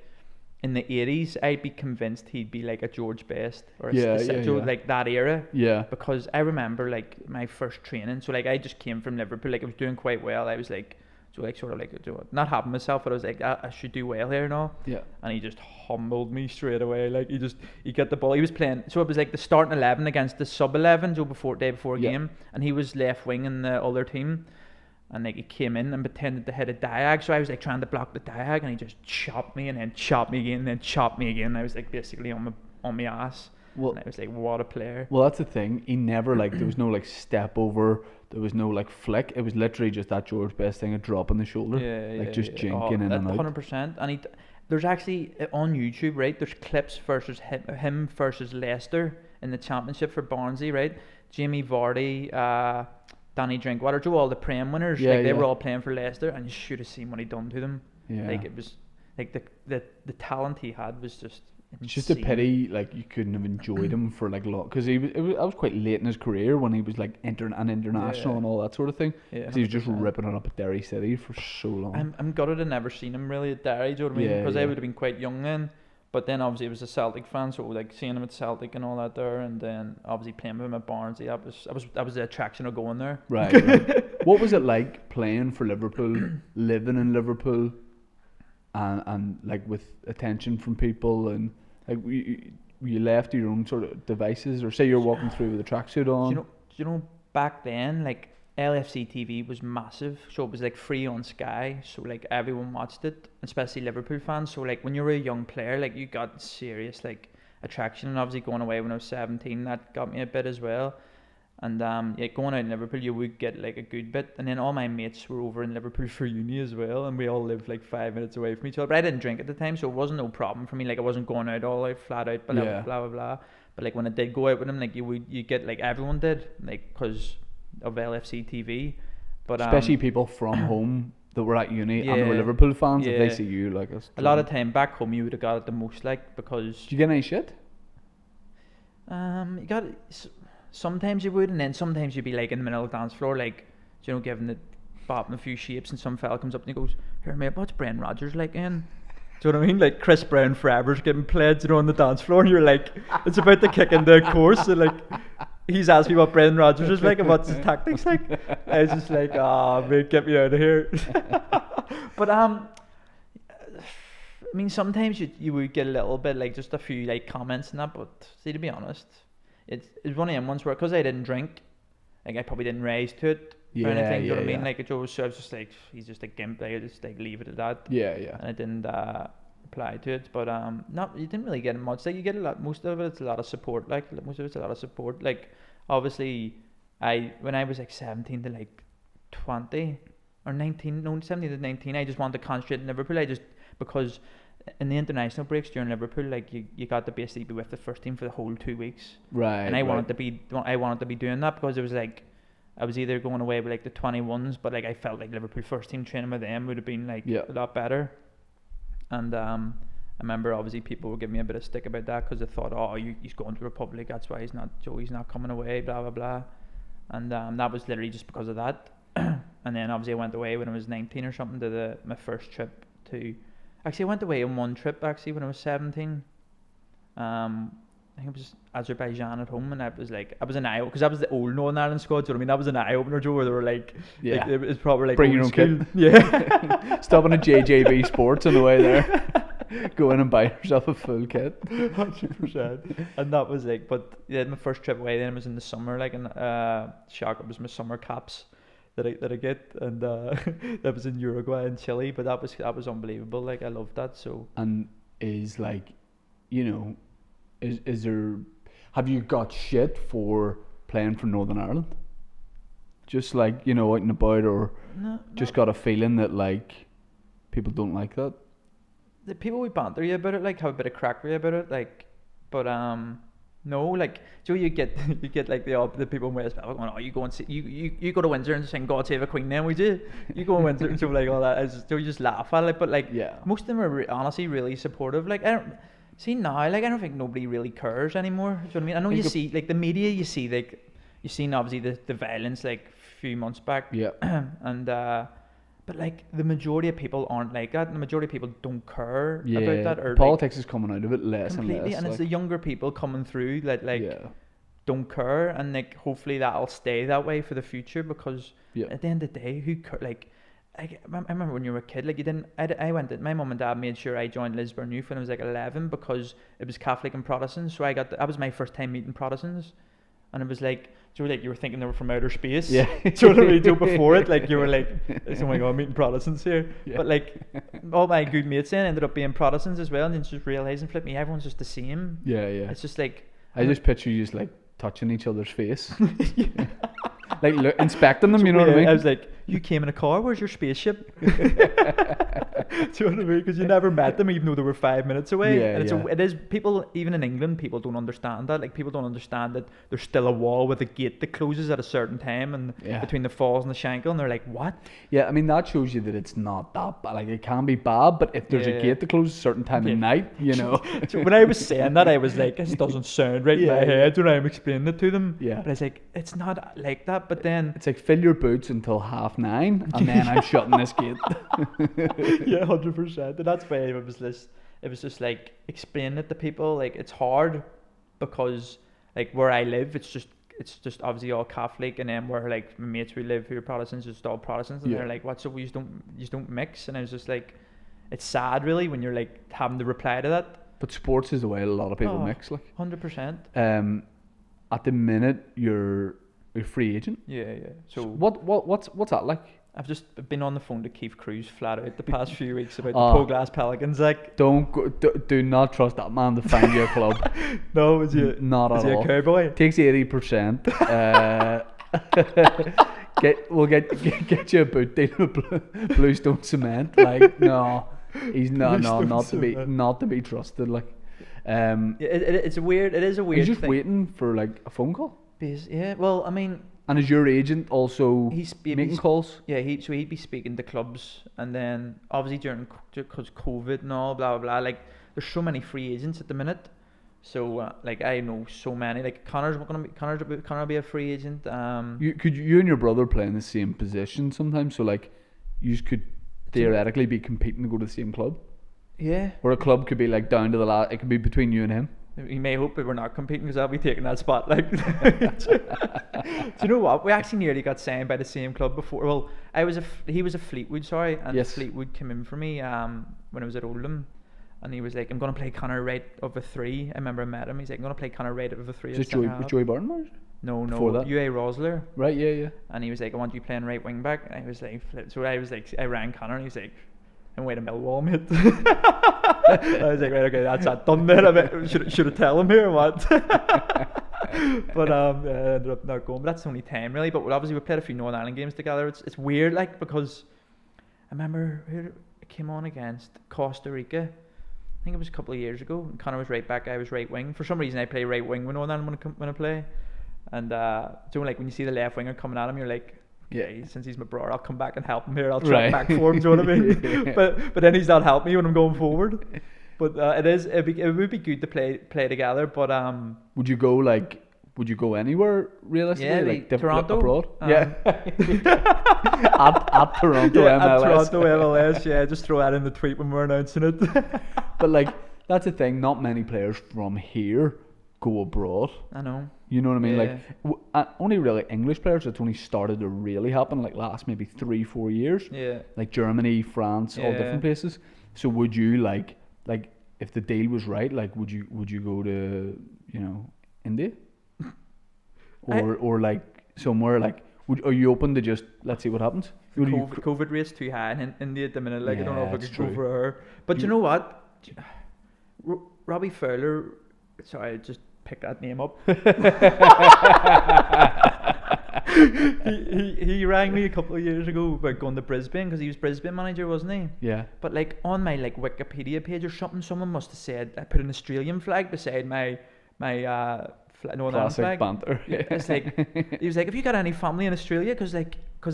in the 80s, I'd be convinced he'd be like a George Best or like that era. Yeah. Because I remember like my first training. So like I just came from Liverpool. Like I was doing quite well. I was like. So like sort of like not happy myself, but I was like I should do well here and all. Yeah. And he just humbled me straight away. Like he got the ball. He was playing. So it was like the starting 11 against the sub 11. So day before a game, and he was left wing in the other team. And like he came in and pretended to hit a diag. So I was like trying to block the diag, and he just chopped me and then chopped me again, and then chopped me again. I was like basically on my ass. Well, and I was like, what a player. Well, that's the thing. He never like there was no like step over. There was no like flick. It was literally just that George Best thing, a drop on the shoulder, just jinking in and out. 100%. And there's actually on YouTube, right? There's clips versus him versus Leicester in the championship for Barnsley, right? Jamie Vardy, Danny Drinkwater, all the Prem winners. They were all playing for Leicester, and you should have seen what he done to them. Yeah. Like it was like the talent he had was just. It's just a pity, like you couldn't have enjoyed him for like long, because I was quite late in his career when he was like international and all that sort of thing. Yeah, he was just ripping it up at Derry City for so long. I'm gutted I never seen him really at Derry. Do you know what I mean? Because I would have been quite young then. But then obviously he was a Celtic fan, so like seeing him at Celtic and all that there, and then obviously playing with him at Barnsley, that was the attraction of going there. Right. What was it like playing for Liverpool, living in Liverpool, and like with attention from people and. Like you left your own sort of devices, or say you're walking through with a tracksuit on. Do you know back then, like LFC TV was massive, so it was like free on Sky, so like everyone watched it, especially Liverpool fans. So like when you were a young player, like you got serious like attraction, and obviously going away when I was 17, that got me a bit as well. And going out in Liverpool, you would get like a good bit, and then all my mates were over in Liverpool for uni as well, and we all lived like 5 minutes away from each other. But I didn't drink at the time, so it wasn't no problem for me. Like I wasn't going out all out, flat out, blah blah blah. But like when I did go out with them, like you get like everyone did, like because of LFC TV. But especially people from home that were at uni and were Liverpool fans, if they see you like a lot of time back home, you would have got it the most, like because. Did you get any shit? You got. Sometimes you would, and then sometimes you'd be like in the middle of the dance floor, like, giving the bopping a few shapes, and some fella comes up and he goes, "Here, mate, what's Brendan Rodgers like in?" Do you know what I mean? Like Chris Brown Forever's getting played, on the dance floor, and you're like, it's about to kick into a course, and like, he's asked me what Brendan Rodgers is like and what's his tactics like. I was just like, mate, get me out of here. But I mean, sometimes you would get a little bit like just a few like comments and that, but see, to be honest. It's one of them ones where, because I didn't drink, like I probably didn't rise to it or anything. Do you know what I mean? Like it was, so I was just like, he's just a gimp. I just like leave it at that. Yeah. And I didn't apply to it, but you didn't really get much. Like you get a lot. Most of it's a lot of support. Like most of it's a lot of support. Like obviously, when I was like 17 to like 20 or 19, no, 17 to 19. I just wanted to concentrate in Liverpool. Because in the international breaks during Liverpool, like you got to basically be with the first team for the whole 2 weeks. Right. And I wanted to be doing that because it was like I was either going away with like the 21s, but like I felt like Liverpool first team training with them would have been like a lot better. And I remember obviously people were giving me a bit of stick about that because they thought, oh, he's going to Republic, that's why he's not coming away, blah blah blah. And that was literally just because of that. And then obviously I went away when I was 19 or something to my first trip to. Actually, I went away on one trip actually when I was 17. I think it was Azerbaijan at home, and I was an eye opener because that was the old Northern Ireland squad. So I mean, that was an eye opener, Joe, where they were like, it was probably like bring your own school. kit. Yeah, Stopping at JJB Sports on the way there. Go in and buy yourself a full kit. 100%. And that was like, but yeah, my first trip away then was in the summer, like, and shock, it was my summer caps that I get, and that was in Uruguay and Chile, but that was unbelievable. Like I loved that. So and is like, you know, is there, have you got shit for playing for Northern Ireland? Just like, you know, out and about, or just got a feeling that like people don't like that? The people we banter you about it, like have a bit of crack with you about it, like, but no, like, so you get like the people in West Belfast going, oh, you go and see, you go to Windsor and sing God Save the Queen, then would you go in Windsor and so like all that, so you just laugh at it, but like most of them are honestly really supportive. Like I don't see now, like I don't think nobody really cares anymore. Do you know what I mean? I know you see like the media, you see like you've seen obviously the violence like a few months back, and but like the majority of people aren't like that. The majority of people don't care about that. Or politics is coming out of it less completely, and less. And it's the younger people coming through that don't care, and like hopefully that'll stay that way for the future, because at the end of the day, who like I remember when you were a kid, like you didn't. My mum and dad made sure I joined Lisburn Youth when I was like 11 because it was Catholic and Protestant. So that was my first time meeting Protestants, and it was like. So like you were thinking they were from outer space. Yeah. So before it, like you were like, oh my god, I'm meeting Protestants here. Yeah. But like all my good mates then ended up being Protestants as well, and then just realising, flip me, everyone's just the same. Yeah. It's just like I just picture you just like touching each other's face. Like inspecting them, you know what I mean? I was like, you came in a car, where's your spaceship? Do you know what I mean? Because you never met them even though they were 5 minutes away. Yeah, and it is people, even in England, people don't understand that. Like people don't understand that there's still a wall with a gate that closes at a certain time and between the Falls and the Shankill, and they're like, what? Yeah, I mean that shows you that it's not that bad. Like it can be bad, but if there's a gate that closes a certain time of night, you know. So when I was saying that, I was like, this doesn't sound right in my head when I'm explaining it to them. Yeah. But I was like, it's not like that. But then it's like fill your boots until 9:30, and then I'm shutting this gate. 100%. And that's why it was just like explaining it to people. Like it's hard because like where I live, it's just obviously all Catholic, and then where like my mates who live who are Protestants, it's all Protestants, and they're like, what? So we just don't mix. And I was just like, it's sad really when you're like having to reply to that. But sports is the way a lot of people mix. Like 100%. At the minute you're a free agent. Yeah. So what's that like? I've just been on the phone to Keith Cruz flat out the past few weeks about the Poglass Pelicans. Like, do not trust that man to find you a club. No, is he a cowboy? Takes 80%. We'll get you a boot deal with Bluestone Cement. Like, no, he's not to be trusted. Like, it is a weird he's just thing. waiting for like a phone call. Yeah, well, I mean. And is your agent also making calls? Yeah, he'd be speaking to clubs, and then obviously because COVID and all blah blah blah. Like there's so many free agents at the minute, so like I know so many. Like Connor's will be a free agent. You and your brother play in the same position sometimes, so like you could theoretically be competing to go to the same club. Yeah. Or a club could be like down to the last. It could be between you and him. You may hope that we're not competing because I'll be taking that spot. Like, do you know what? We actually nearly got signed by the same club before. Well, he was a Fleetwood, sorry, and Fleetwood came in for me when I was at Oldham, and he was like, "I'm going to play Connor right of a 3." I remember I met him. He's like, "I'm going to play Connor right of a 3." Is this Joey Barton? No, UA Rosler. Right, yeah. And he was like, "I want you playing right wing back." And I was like, I rang Connor, and he was like, "I'm way to Millwall, mate." I was like, right, okay, that's that done then. I should I tell him here or what? But I ended up not going. But that's the only time really. But obviously we played a few Northern Ireland games together. It's weird like because I remember it came on against Costa Rica. I think it was a couple of years ago. And Connor was right back. I was right wing. For some reason I play right wing with Northern Ireland when I play. And so like when you see the left winger coming at him, you're like, okay, since he's my brother, I'll come back and help him here. I'll track back for him. Do you know what I mean? But then he's not helping me when I'm going forward. But it would be good to play together. But would you go anywhere realistically? Yeah, like Toronto, abroad. Yeah. at Toronto MLS. At Toronto MLS. Yeah, just throw that in the tweet when we're announcing it. But like that's the thing. Not many players from here go abroad. I know. You know what I mean? Yeah. Like only really English players. It's only started to really happen like last maybe 3-4 years. Yeah. Like Germany, France, all different places. So would you like if the deal was right? Like would you go to India or like somewhere like? Are you open to just let's see what happens? COVID rate's too high in India at the minute. Like I don't know if I could go for her. But you know what? Robbie Fowler. Sorry, I just picked that name up. he rang me a couple of years ago about going to Brisbane because he was Brisbane manager, wasn't he? Yeah. But like on my like Wikipedia page or something, someone must have said I put an Australian flag beside my Northern flag. Banter. It's like he was like, have you got any family in Australia? Because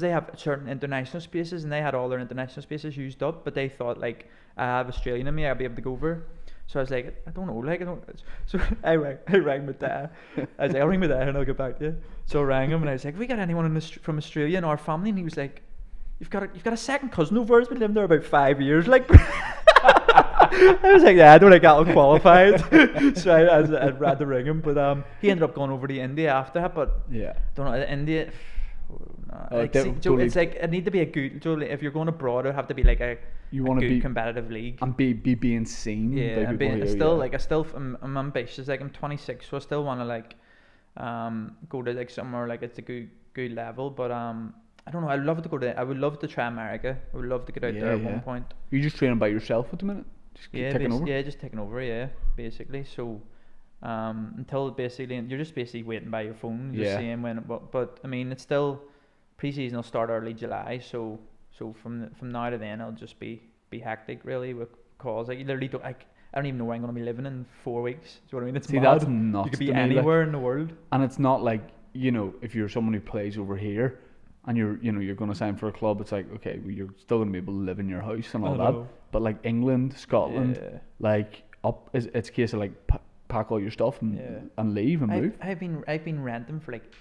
they have certain international spaces and they had all their international spaces used up, but they thought like I have Australian in me, I'll be able to go over. So I was like, I don't know, like I don't. So I rang my dad. I was like, I'll ring my dad and I'll get back to you. So I rang him and I was like, have we got anyone from Australia in our family? And he was like, you've got a second cousin over who's been living there about 5 years, like. I was like, yeah, I don't think that'll qualify. So I had to ring him, but he ended up going over to India after that. But yeah, don't know India. It's like it need to be a good. If you're going abroad, it have to be like a good competitive league and be being seen. Yeah, and I'm ambitious. Like I'm 26, so I still want to like go to like somewhere like it's a good level. But I don't know. I would love to try America. I would love to get out there at one point. You're just training by yourself at the minute. Just taking over. Yeah, just taking over. Yeah, basically. So. Until basically you're just basically waiting by your phone, just seeing when. But I mean, it's still pre-season will start early July, so from now to then it'll just be hectic really with calls. Like you literally don't. I don't even know where I'm going to be living in 4 weeks. Do you know what I mean? It's mad. That's nuts. You could be anywhere in the world. And it's not like if you're someone who plays over here. And you're going to sign for a club. It's like okay, well, you're still going to be able to live in your house and all that. But like England, Scotland, like it's a case of like pack all your stuff and leave and move. I've been renting for like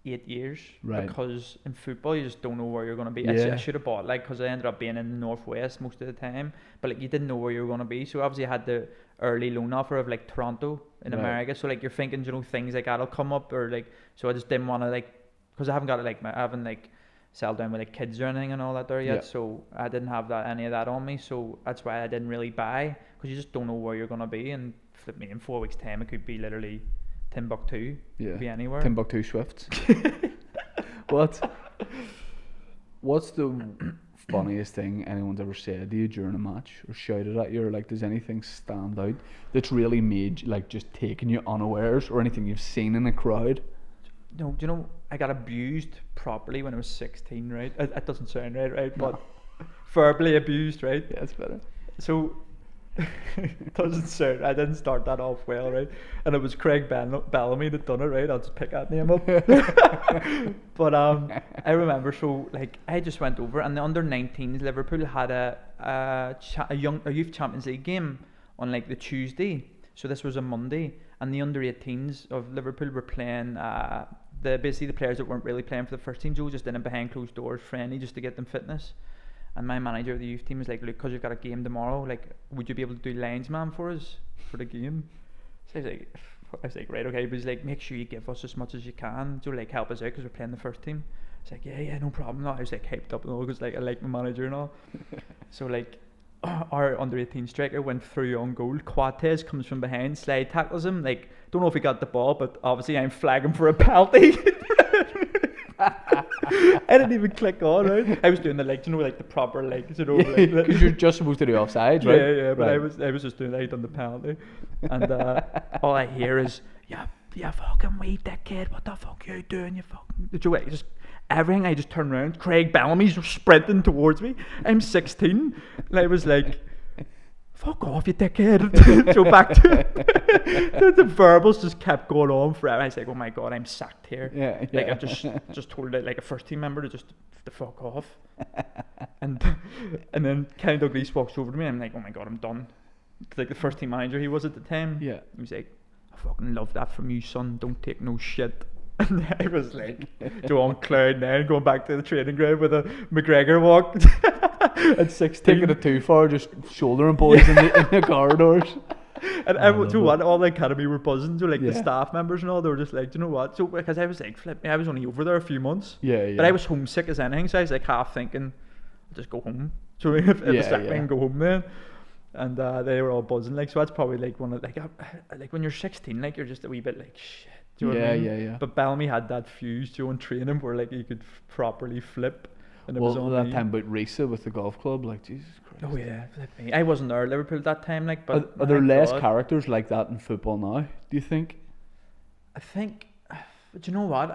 8 years because in football you just don't know where you're going to be. I should have bought because I ended up being in the northwest most of the time, but like you didn't know where you were going to be. So obviously I had the early loan offer of like Toronto in America. So like you're thinking things like that'll come up or like. So I just didn't want to because I haven't settled down with like kids or anything and all that there yet. So I didn't have any of that on me. So that's why I didn't really buy because you just don't know where you're going to be and. Flip me in 4 weeks' time, it could be literally Timbuktu. Yeah, could be anywhere. Timbuktu Swifts. What's the funniest thing anyone's ever said to you during a match or shouted at you, or like does anything stand out that's really made like just taken you unawares, or anything you've seen in a crowd? No, do you know I got abused properly when I was 16, right? That doesn't sound right, but verbally abused, right? Yeah, it's better. So. Doesn't sound. I didn't start that off well, right? And it was Craig Bellamy that done it, right? I'll just pick that name up. But I remember. So like I just went over, and the under-19s Liverpool had a youth Champions League game on like the Tuesday. So this was a Monday, and the under-18s of Liverpool were playing. The players that weren't really playing for the first team, Joe, just in a behind closed doors friendly just to get them fitness. And my manager of the youth team was like, look, because you've got a game tomorrow, like, would you be able to do linesman for us for the game? So I was like, right, okay. But he's like, make sure you give us as much as you can to like help us out because we're playing the first team. It's like, yeah, no problem. No, I was like hyped up and all because like I like my manager and all. So like our under-18 striker went through on goal. Coates comes from behind, slide tackles him. Like, don't know if he got the ball, but obviously I'm flagging for a penalty. I didn't even click on, right? I was doing the the proper legs, because you're just supposed to do offsides, right? Yeah, but I was just doing on the penalty, and all I hear is you fucking wee dickhead, what the fuck you doing, you fucking... Did you just... Everything, I just turned around, Craig Bellamy's sprinting towards me. I'm 16, and I was like, fuck off, you dickhead. So back to... the verbals just kept going on forever. I was like, oh my god, I'm sacked here. Yeah, Like, yeah. I just told it, like, a first team member to fuck off. And then Kenny Dalglish walks over to me, and I'm like, oh my god, I'm done. Like, the first team manager he was at the time, Yeah. he was like, I fucking love that from you, son, don't take no shit. And I was like, on cloud nine, going back to the training ground with a McGregor walk at 16. Taking it too far, just shouldering boys in the corridors. And everyone, do you know what? All the academy were buzzing. So like the Yeah. staff members and all, they were just like, do you know what? So because I was like, flip me, I was only over there a few months. Yeah, yeah. But I was homesick as anything, so I was like half thinking, I'll just go home. So if it was Yeah, like, I yeah. can go home then. And they were all buzzing. Like, so that's probably like one of like when you're 16, like you're just a wee bit like shit. Do you know what I mean? Yeah. But Bellamy had that fuse during training where like he could properly flip. And it was Well, on that me. time about Risa with the golf club, like Jesus Christ. Oh yeah, flip me. I wasn't there at Liverpool at that time, like. But Are there my less God. characters like that in football now? Do you think? I think, but you know what?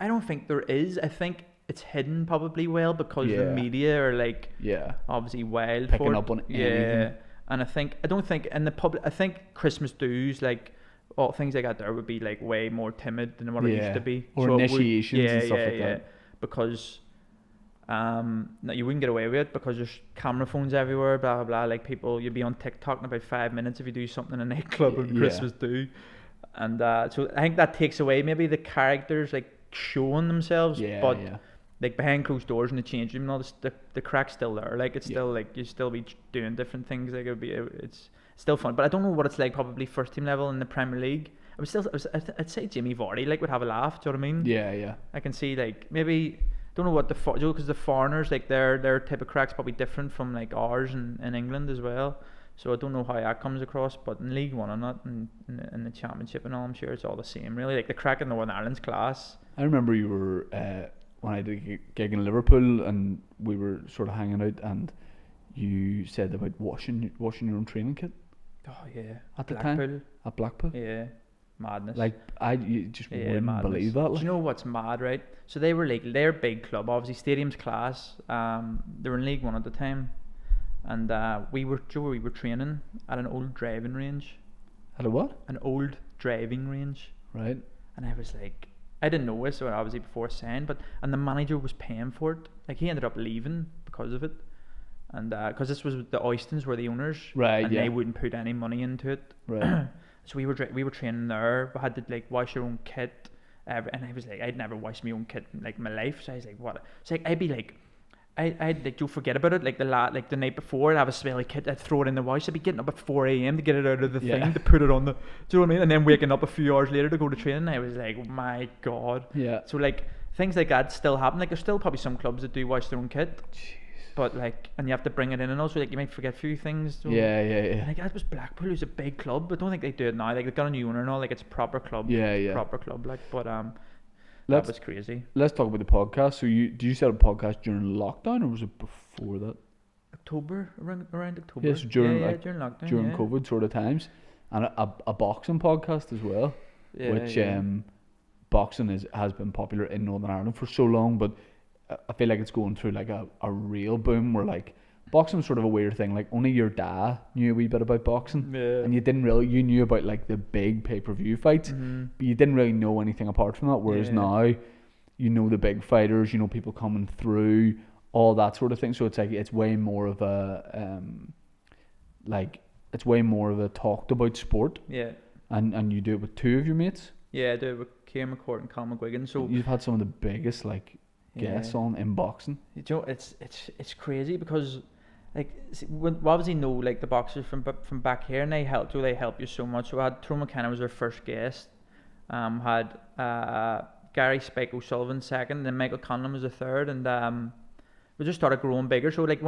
I don't think there is. I think it's hidden probably well because the Yeah. media are like Yeah. obviously wild Picking for it. up on Yeah, anything. and I don't think in the public. I think Christmas dues, like all things like that, there would be like way more timid than what it used Yeah. to be. Or So it would- initiations and stuff like yeah, that. because. No, you wouldn't get away with it because there's camera phones everywhere, blah blah blah. Like people, you'd be on TikTok in about 5 minutes if you do something in a nightclub on Yeah. Christmas do, and so I think that takes away maybe the characters like showing themselves, Yeah, but yeah. like behind closed doors in the change room and all this, the crack's still there. Like it's Yeah. still like you still be doing different things. Like it's still fun, but I don't know what it's like probably first team level in the Premier League. I'd say Jimmy Vardy like would have a laugh. Do you know what I mean? Yeah, yeah. I can see like maybe don't know what because the foreigners like their type of crack's probably different from like ours in England as well. So I don't know how that comes across, but in League One or not, in the Championship and all, I'm sure it's all the same really. Like the crack in Northern Ireland's class. I remember you were when I did a gig in Liverpool, and we were sort of hanging out, and you said about washing your own training kit Oh yeah, at the time Blackpool. at Blackpool. Yeah, madness. Like you just Yeah, wouldn't madness. believe that. Do Like. you know what's mad, right? So they were like their big club, obviously stadium's class. They were in League One at the time, and we were training at an old driving range, At a what? an old driving range, Right. and I was like, I didn't know this, so obviously before saying, and the manager was paying for it. Like he ended up leaving because of it, and because this was the Oystons were the owners, Right, and yeah. they wouldn't put any money into it. Right. So we were training there. We had to like wash your own kit, and I was like, I'd never washed my own kit in like my life. So I was like, what? So like, I'd be like, I'd like, don't forget about it. Like the night before, I'd have a smelly kit. I'd throw it in the wash. I'd be getting up at 4 a.m. to get it out of the Yeah. thing to put it on the. Do you know what I mean? And then waking up a few hours later to go to training. I was like, my god. Yeah. So like things like that still happen. Like there's still probably some clubs that do wash their own kit, but like, and you have to bring it in, and also like you might forget a few things. So, Yeah, yeah, yeah. like that was Blackpool, who's a big club, but I don't think they do it now. Like they've got a new owner and all. Like it's a proper club. Yeah, yeah. Proper club. Like, but Let's that was crazy. let's talk about the podcast. So did you set up a podcast during lockdown, or was it before that? October, around October. Yes, during, yeah, like, during lockdown. During yeah. COVID sort of times, and a boxing podcast as well, Yeah, which yeah. boxing has been popular in Northern Ireland for so long, but I feel like it's going through like a real boom where like boxing's sort of a weird thing. Like only your dad knew a wee bit about boxing, Yeah. and you knew about like the big pay-per-view fights, Mhm. but you didn't really know anything apart from that. Whereas Yeah. now, you know the big fighters, you know people coming through, all that sort of thing. So it's like it's way more of a it's way more of a talked about sport, Yeah. and you do it with two of your mates. Yeah, I do it with Kieran McCourt and Colin McGuigan. So You've had some of the biggest like guests on in boxing. You know, it's crazy because like we obviously know like the boxers from back here, and they help you so much. So we had Tyrone McKenna was our first guest. Had Gary Spike O'Sullivan second, then Michael Conlon was the third, and we just started growing bigger. So like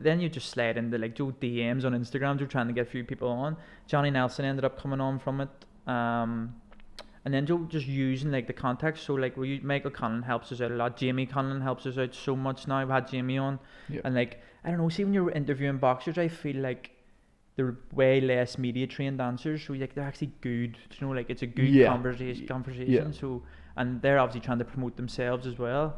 then you just slide into like Joe DMs on Instagram, you're trying to get a few people on. Johnny Nelson ended up coming on from it. And then just using like the contacts. So like Michael Conlon helps us out a lot. Jamie Conlon helps us out so much now. We've had Jamie on. Yeah. And like, I don't know, see when you're interviewing boxers, I feel like they're way less media trained dancers, so like they're actually good. You know, like it's a good Yeah. conversation. Yeah. So, and they're obviously trying to promote themselves as well.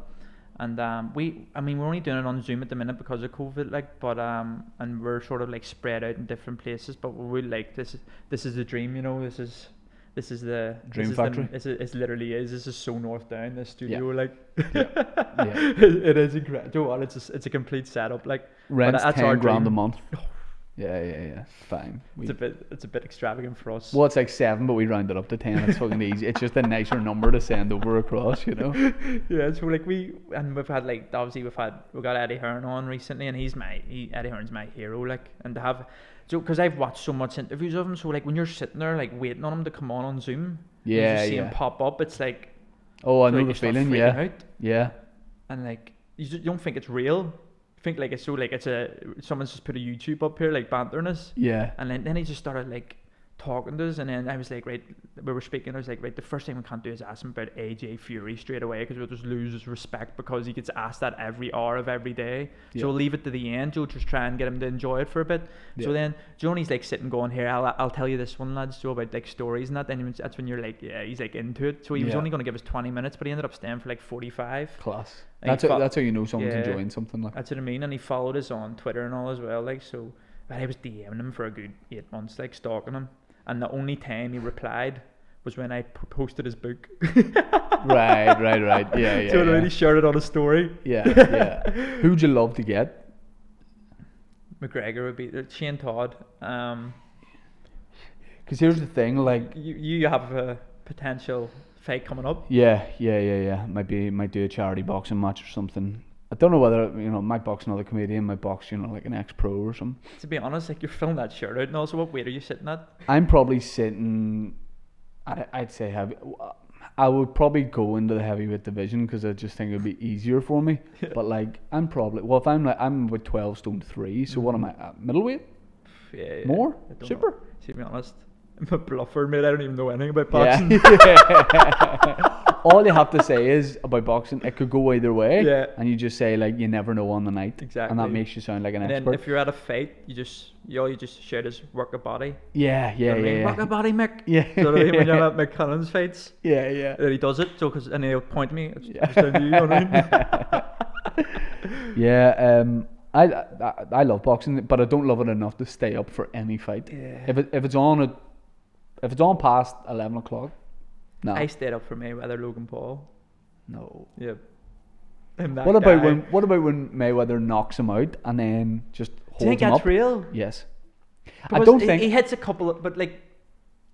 And we're only doing it on Zoom at the minute because of COVID, like, but and we're sort of like spread out in different places. But we like this is the dream, you know. This is the Dream factory. It literally is. This is so north down the studio, like. Yeah. It is incredible. You know what? It's a complete setup, like. Rent's that's our $10,000 a dream. month. Yeah. Fine. It's a bit extravagant for us. Well, it's like 7, but we round it up to 10. It's fucking easy. It's just a nicer number to send over across, you know. Yeah, so like we've had like obviously we got Eddie Hearn on recently, and Eddie Hearn's my hero, like, and to have because I've watched so much interviews of him, so like when you're sitting there like waiting on him to come on Zoom, and you just see him pop up, it's like, oh, I so, know like, the you start feeling, freaking out, yeah, and like you don't think it's real. You think like it's so like someone's just put a YouTube up here like bantering us. yeah. And then he just started like talking to us, and then I was like, right, we were speaking, I was like, right, the first thing we can't do is ask him about AJ Fury straight away, because we'll just lose his respect, because he gets asked that every hour of every day. So we'll leave it to the end. Joe, just try and get him to enjoy it for a bit. So then Johnny's like sitting going, here, I'll tell you this one, lads, Joe, about like stories and that. Then that's when you're like, yeah, he's like into it. So he was only going to give us 20 minutes, but he ended up staying for like 45. Class. And That's how you know someone's enjoying something, like. That's what I mean. And he followed us on Twitter and all as well, like, so. But I was DMing him for a good 8 months, like stalking him. And the only time he replied was when I posted his book. Right. Yeah. So when he shared it on a story. Yeah. Who'd you love to get? McGregor would be Shane Todd. Because here's the thing, like, you have a potential fight coming up. Yeah. Might do a charity boxing match or something. I don't know whether, might box another comedian, might box, like an ex-pro or something. To be honest, like, you're filling that shirt out, and also, what weight are you sitting at? I'm probably sitting, I'd say heavy. I would probably go into the heavyweight division, because I just think it would be easier for me. But like, I'm about 12 stone 3, so what am I at? Middleweight? Yeah. More? I Super? know. To be honest, I'm a bluffer, mate. I don't even know anything about boxing. Yeah. All you have to say is about boxing, it could go either way. Yeah. And you just say, like, you never know on the night. Exactly. And that makes you sound like an and expert. then if you're at a fight, you just shout as work a body. Yeah. Work a body, Mick. Yeah. So when you're at McCullen's fights, Yeah. and he does it, and he'll point to me. It's just down to you, you know what I mean? Yeah. I love boxing, but I don't love it enough to stay up for any fight. Yeah. If it's on past 11 o'clock, no. I stayed up for Mayweather, Logan Paul. No. Yep. What about when Mayweather knocks him out and then just Do you think holds him that's up? real? Yes. Because I don't think he hits a couple of, but like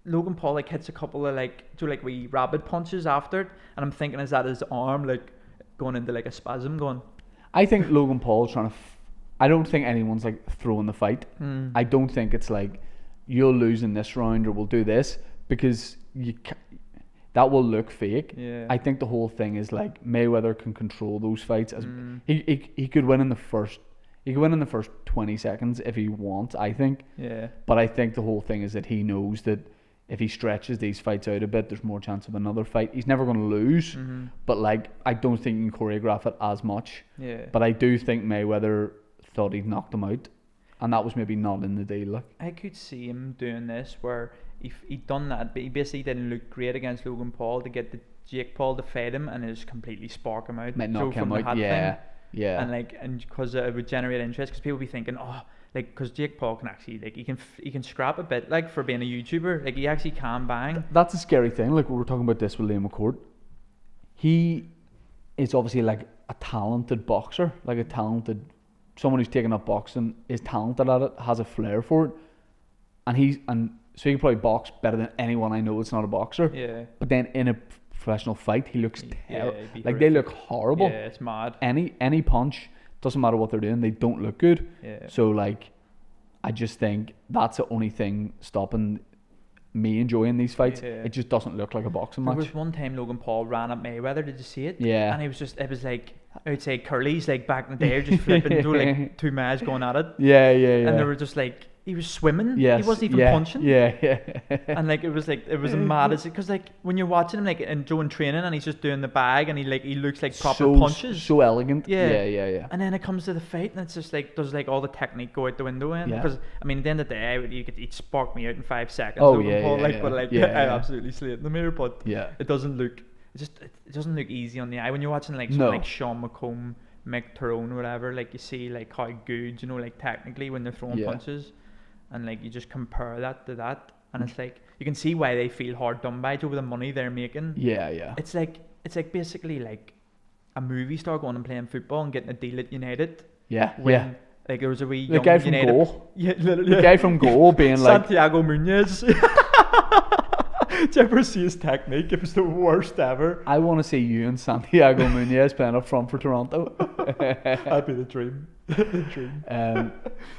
Logan Paul like hits a couple of like wee rabbit punches after it, and I'm thinking, is that his arm like going into like a spasm going? I think Logan Paul's trying to. I don't think anyone's like throwing the fight. I don't think it's like you'll lose in this round or we'll do this, because that will look fake. Yeah. I think the whole thing is like Mayweather can control those fights. As he could win in the first. He could win in the first 20 seconds if he wants, I think. Yeah. But I think the whole thing is that he knows that if he stretches these fights out a bit, there's more chance of another fight. He's never going to lose, but like I don't think you can choreograph it as much. Yeah. But I do think Mayweather thought he'd knocked him out, and that was maybe not in the deal. Like, I could see him doing this where if he'd done that, but he basically didn't look great against Logan Paul to get the Jake Paul to fight him and just completely spark him out. might knock him from the out. hat Yeah, thing. yeah. And because it would generate interest, because people would be thinking, because Jake Paul can actually he can scrap a bit, like, for being a YouTuber, like he actually can bang. That's a scary thing. Like, we were talking about this with Liam McCourt. He is obviously like a talented boxer, like someone who's taken up boxing, is talented at it, has a flair for it, and so he can probably box better than anyone I know that's not a boxer. Yeah. But then in a professional fight, he looks terrible. he'd be Like, they horrific. look horrible. Yeah, it's mad. Any punch, doesn't matter what they're doing, they don't look good. Yeah. So like, I just think that's the only thing stopping me enjoying these fights. Yeah. It just doesn't look like a boxing There match. was one time Logan Paul ran at Mayweather. Did you see it? Yeah. And it was like, I would say curlies, like back in the day, just flipping through like 2 miles going at it. Yeah. And they were just like, he was swimming. Yes. He wasn't even yeah, punching. Yeah. And like it was mad as because like when you're watching him like and doing training and he's just doing the bag and he looks like proper punches. So elegant. Yeah. Yeah. And then it comes to the fight and it's just like does like all the technique go out the window in? Yeah. Because I mean at the end of the day he'd spark me out in 5 seconds. Oh, Logan yeah, Paul, yeah, like yeah. but like Yeah, I yeah. absolutely slay it in the mirror, but Yeah. it doesn't look it doesn't look easy on the eye when you're watching like No. someone like Sean McComb, Mick Tyrone, whatever. Like you see like how good like technically when they're throwing Yeah. punches, and like you just compare that to that, and it's like you can see why they feel hard done by over the money they're making. Yeah. It's like basically like a movie star going and playing football and getting a deal at United. Yeah. When like there was a wee The young guy from United, goal. yeah, literally, The guy from goal being like, Santiago Munoz. Did you ever see his technique? It was the worst ever. I want to see you and Santiago Munoz playing up front for Toronto. That'd be the dream. The dream.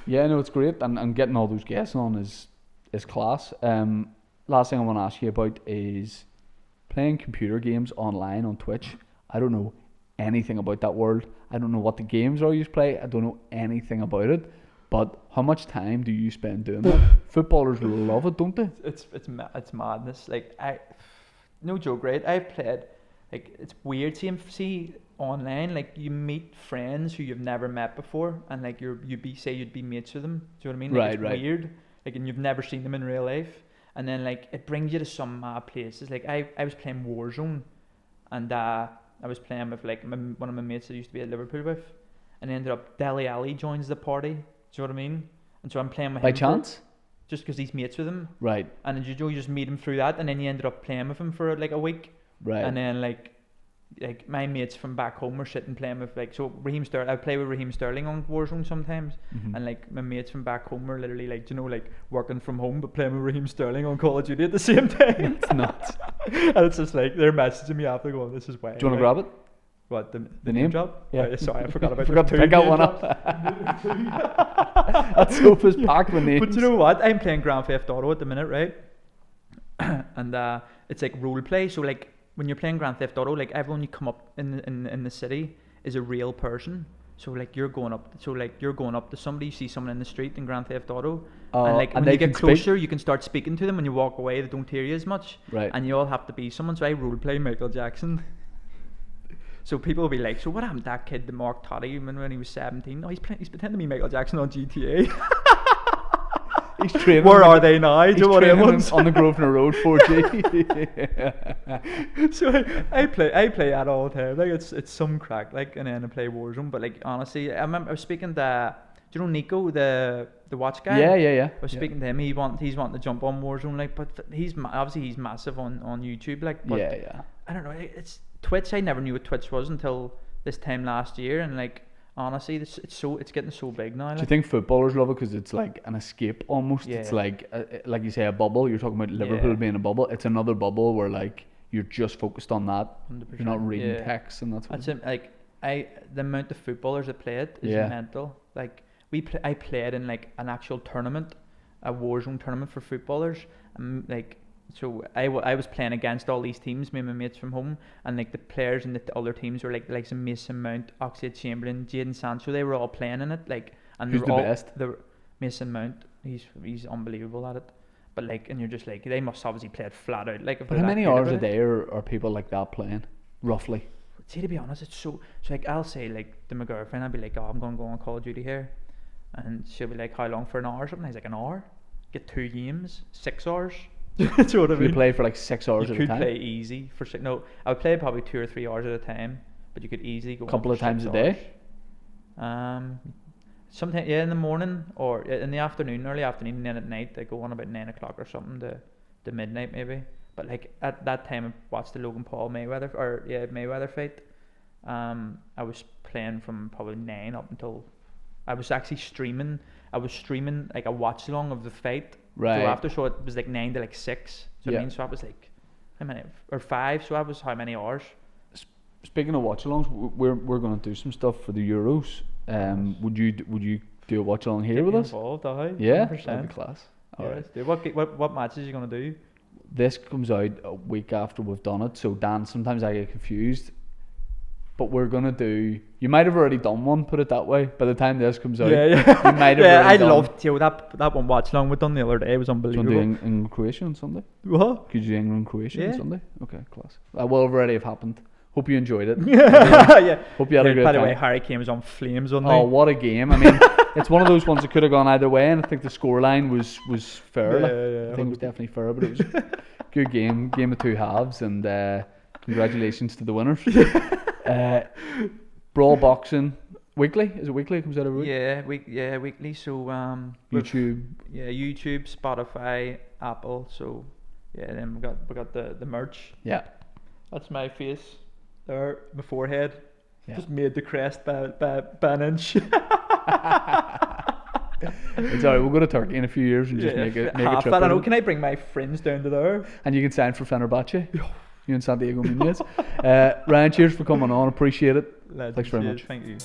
Yeah, no, it's great, and getting all those guests on is class. Last thing I want to ask you about is playing computer games online on Twitch. I don't know anything about that world. I don't know what the games are you play. I don't know anything about it. But how much time do you spend doing that? Footballers love it, don't they? It's madness. Like no joke, right? I've played. Like it's weird. See online, like you meet friends who you've never met before, and like you'd be mates with them. Do you know what I mean? Like, Right. It's weird. Like and you've never seen them in real life, and then like it brings you to some mad places. Like I was playing Warzone, and I was playing with like one of my mates that I used to be at Liverpool with, and ended up Dele Alli joins the party. Do you know what I mean? And so I'm playing with him. By chance? Just because he's mates with him. Right. And then you just meet him through that, and then you ended up playing with him for like a week. Right. And then like my mates from back home were sitting playing with like Raheem Sterling. I play with Raheem Sterling on Warzone sometimes, and like my mates from back home were literally like like working from home but playing with Raheem Sterling on Call of Duty at the same time. It's nuts. And it's just like they're messaging me after going, "This is way." Do you want to grab it? What the name? name job? Yeah. Oh, sorry, I forgot about. Forgot to there's pick two out name one jobs. up. That sofa's packed with names. But you know what? I'm playing Grand Theft Auto at the minute, right? And it's like role play. So like when you're playing Grand Theft Auto, like everyone you come up in the city is a real person. So like you're going up to somebody, you see someone in the street in Grand Theft Auto, and like and when they you get can closer, you can start speaking to them. When you walk away, they don't hear you as much. Right. And you all have to be someone. So I role play Michael Jackson. So people will be like, "So what happened to that kid, the Mark Toddy, when he was 17? Oh, he's pretending to be Michael Jackson on GTA." He's training. Where are they now? Do He's you know what I training want? on the Grosvenor Road 4G. So I play that all the time. Like it's some crack. Like and then I play Warzone. But like honestly, I remember I was speaking to, do you know Nico, the watch guy? Yeah. I was speaking to him. He's wanting to jump on Warzone. Like, but he's massive on YouTube. Like, but Yeah. I don't know. It's Twitch. I never knew what Twitch was until this time last year. And like honestly, it's getting so big now. Do you think footballers love it because it's like an escape almost? Yeah. It's like you say, a bubble. You're talking about Liverpool being a bubble. It's another bubble where like you're just focused on that. 100%. You're not reading Yeah. text and that's what. Like the amount of footballers that play it is mental. Like I played in like an actual tournament, a Warzone tournament for footballers. So I was playing against all these teams, me and my mates from home, and like the players in the other teams were like some Mason Mount, Oxlade-Chamberlain, Jadon Sancho. They were all playing in it. Like, and who's the best? Mason Mount. He's unbelievable at it. But like, and you're just like, they must obviously play it flat out. Like, if But they're how that many good hours about a it. day are people like that playing, roughly? See, to be honest, it's so like I'll say like to my girlfriend, I'll be like, "Oh, I'm gonna go on Call of Duty here," and she'll be like, "How long for an hour?" Or something. I was like, "An hour, get 2 games, 6 hours." Do you know what I So mean? you play for like 6 hours You at a could time? play easy for six. No, I would play probably 2 or 3 hours at a time, but you could easily go A couple on of for times 6 a day? hours. Sometimes in the morning or in the afternoon, early afternoon, and then at night I go on about 9 o'clock or something to midnight maybe. But like at that time I watched the Logan Paul Mayweather fight. I was playing from probably 9 up until I was actually streaming. I was streaming like a watch along of the fight. Right. So it was like 9 to like 6. So I mean, so I was like how many or 5. So I was how many hours? Speaking of watch-alongs, we're going to do some stuff for the Euros. Would you do a watch-along here Get with me us? involved, aye, Yeah, 100%. that'd be class. All Yeah, right. let's do it. What matches are you gonna do? This comes out a week after we've done it, so Dan, sometimes I get confused. but we're gonna do. You might have already done one. Put it that way. By the time this comes out, Yeah, you might have. yeah, I already done. loved that one watch along we done the other day was Do you want to unbelievable. do England Croatia on Sunday? What? Could you do England Croatia on Yeah. Sunday? Okay, class. That will already have happened. Hope you enjoyed it. Yeah. Hope you had a good By the time. way, Harry Kane was on flames on Oh, what a game! I mean, it's one of those ones that could have gone either way, and I think the scoreline was fair. Like, Yeah, I think it was definitely fair, but it was a good game of two halves, and congratulations to the winners. Brawl Boxing weekly, is it weekly? It comes out every week. Weekly. So YouTube. YouTube, Spotify, Apple. So yeah, then we got the merch. Yeah. That's my face there, my forehead. Yeah. Just made the crest by an inch. It's alright. We'll go to Turkey in a few years and just make a half trip. that. I out know. of it. Can I bring my friends down to there? And you can sign for Fenerbahce. You and Santiago Munoz. Ryan, cheers for coming on. Appreciate it. Legends, Thanks very cheers, much. Thank you.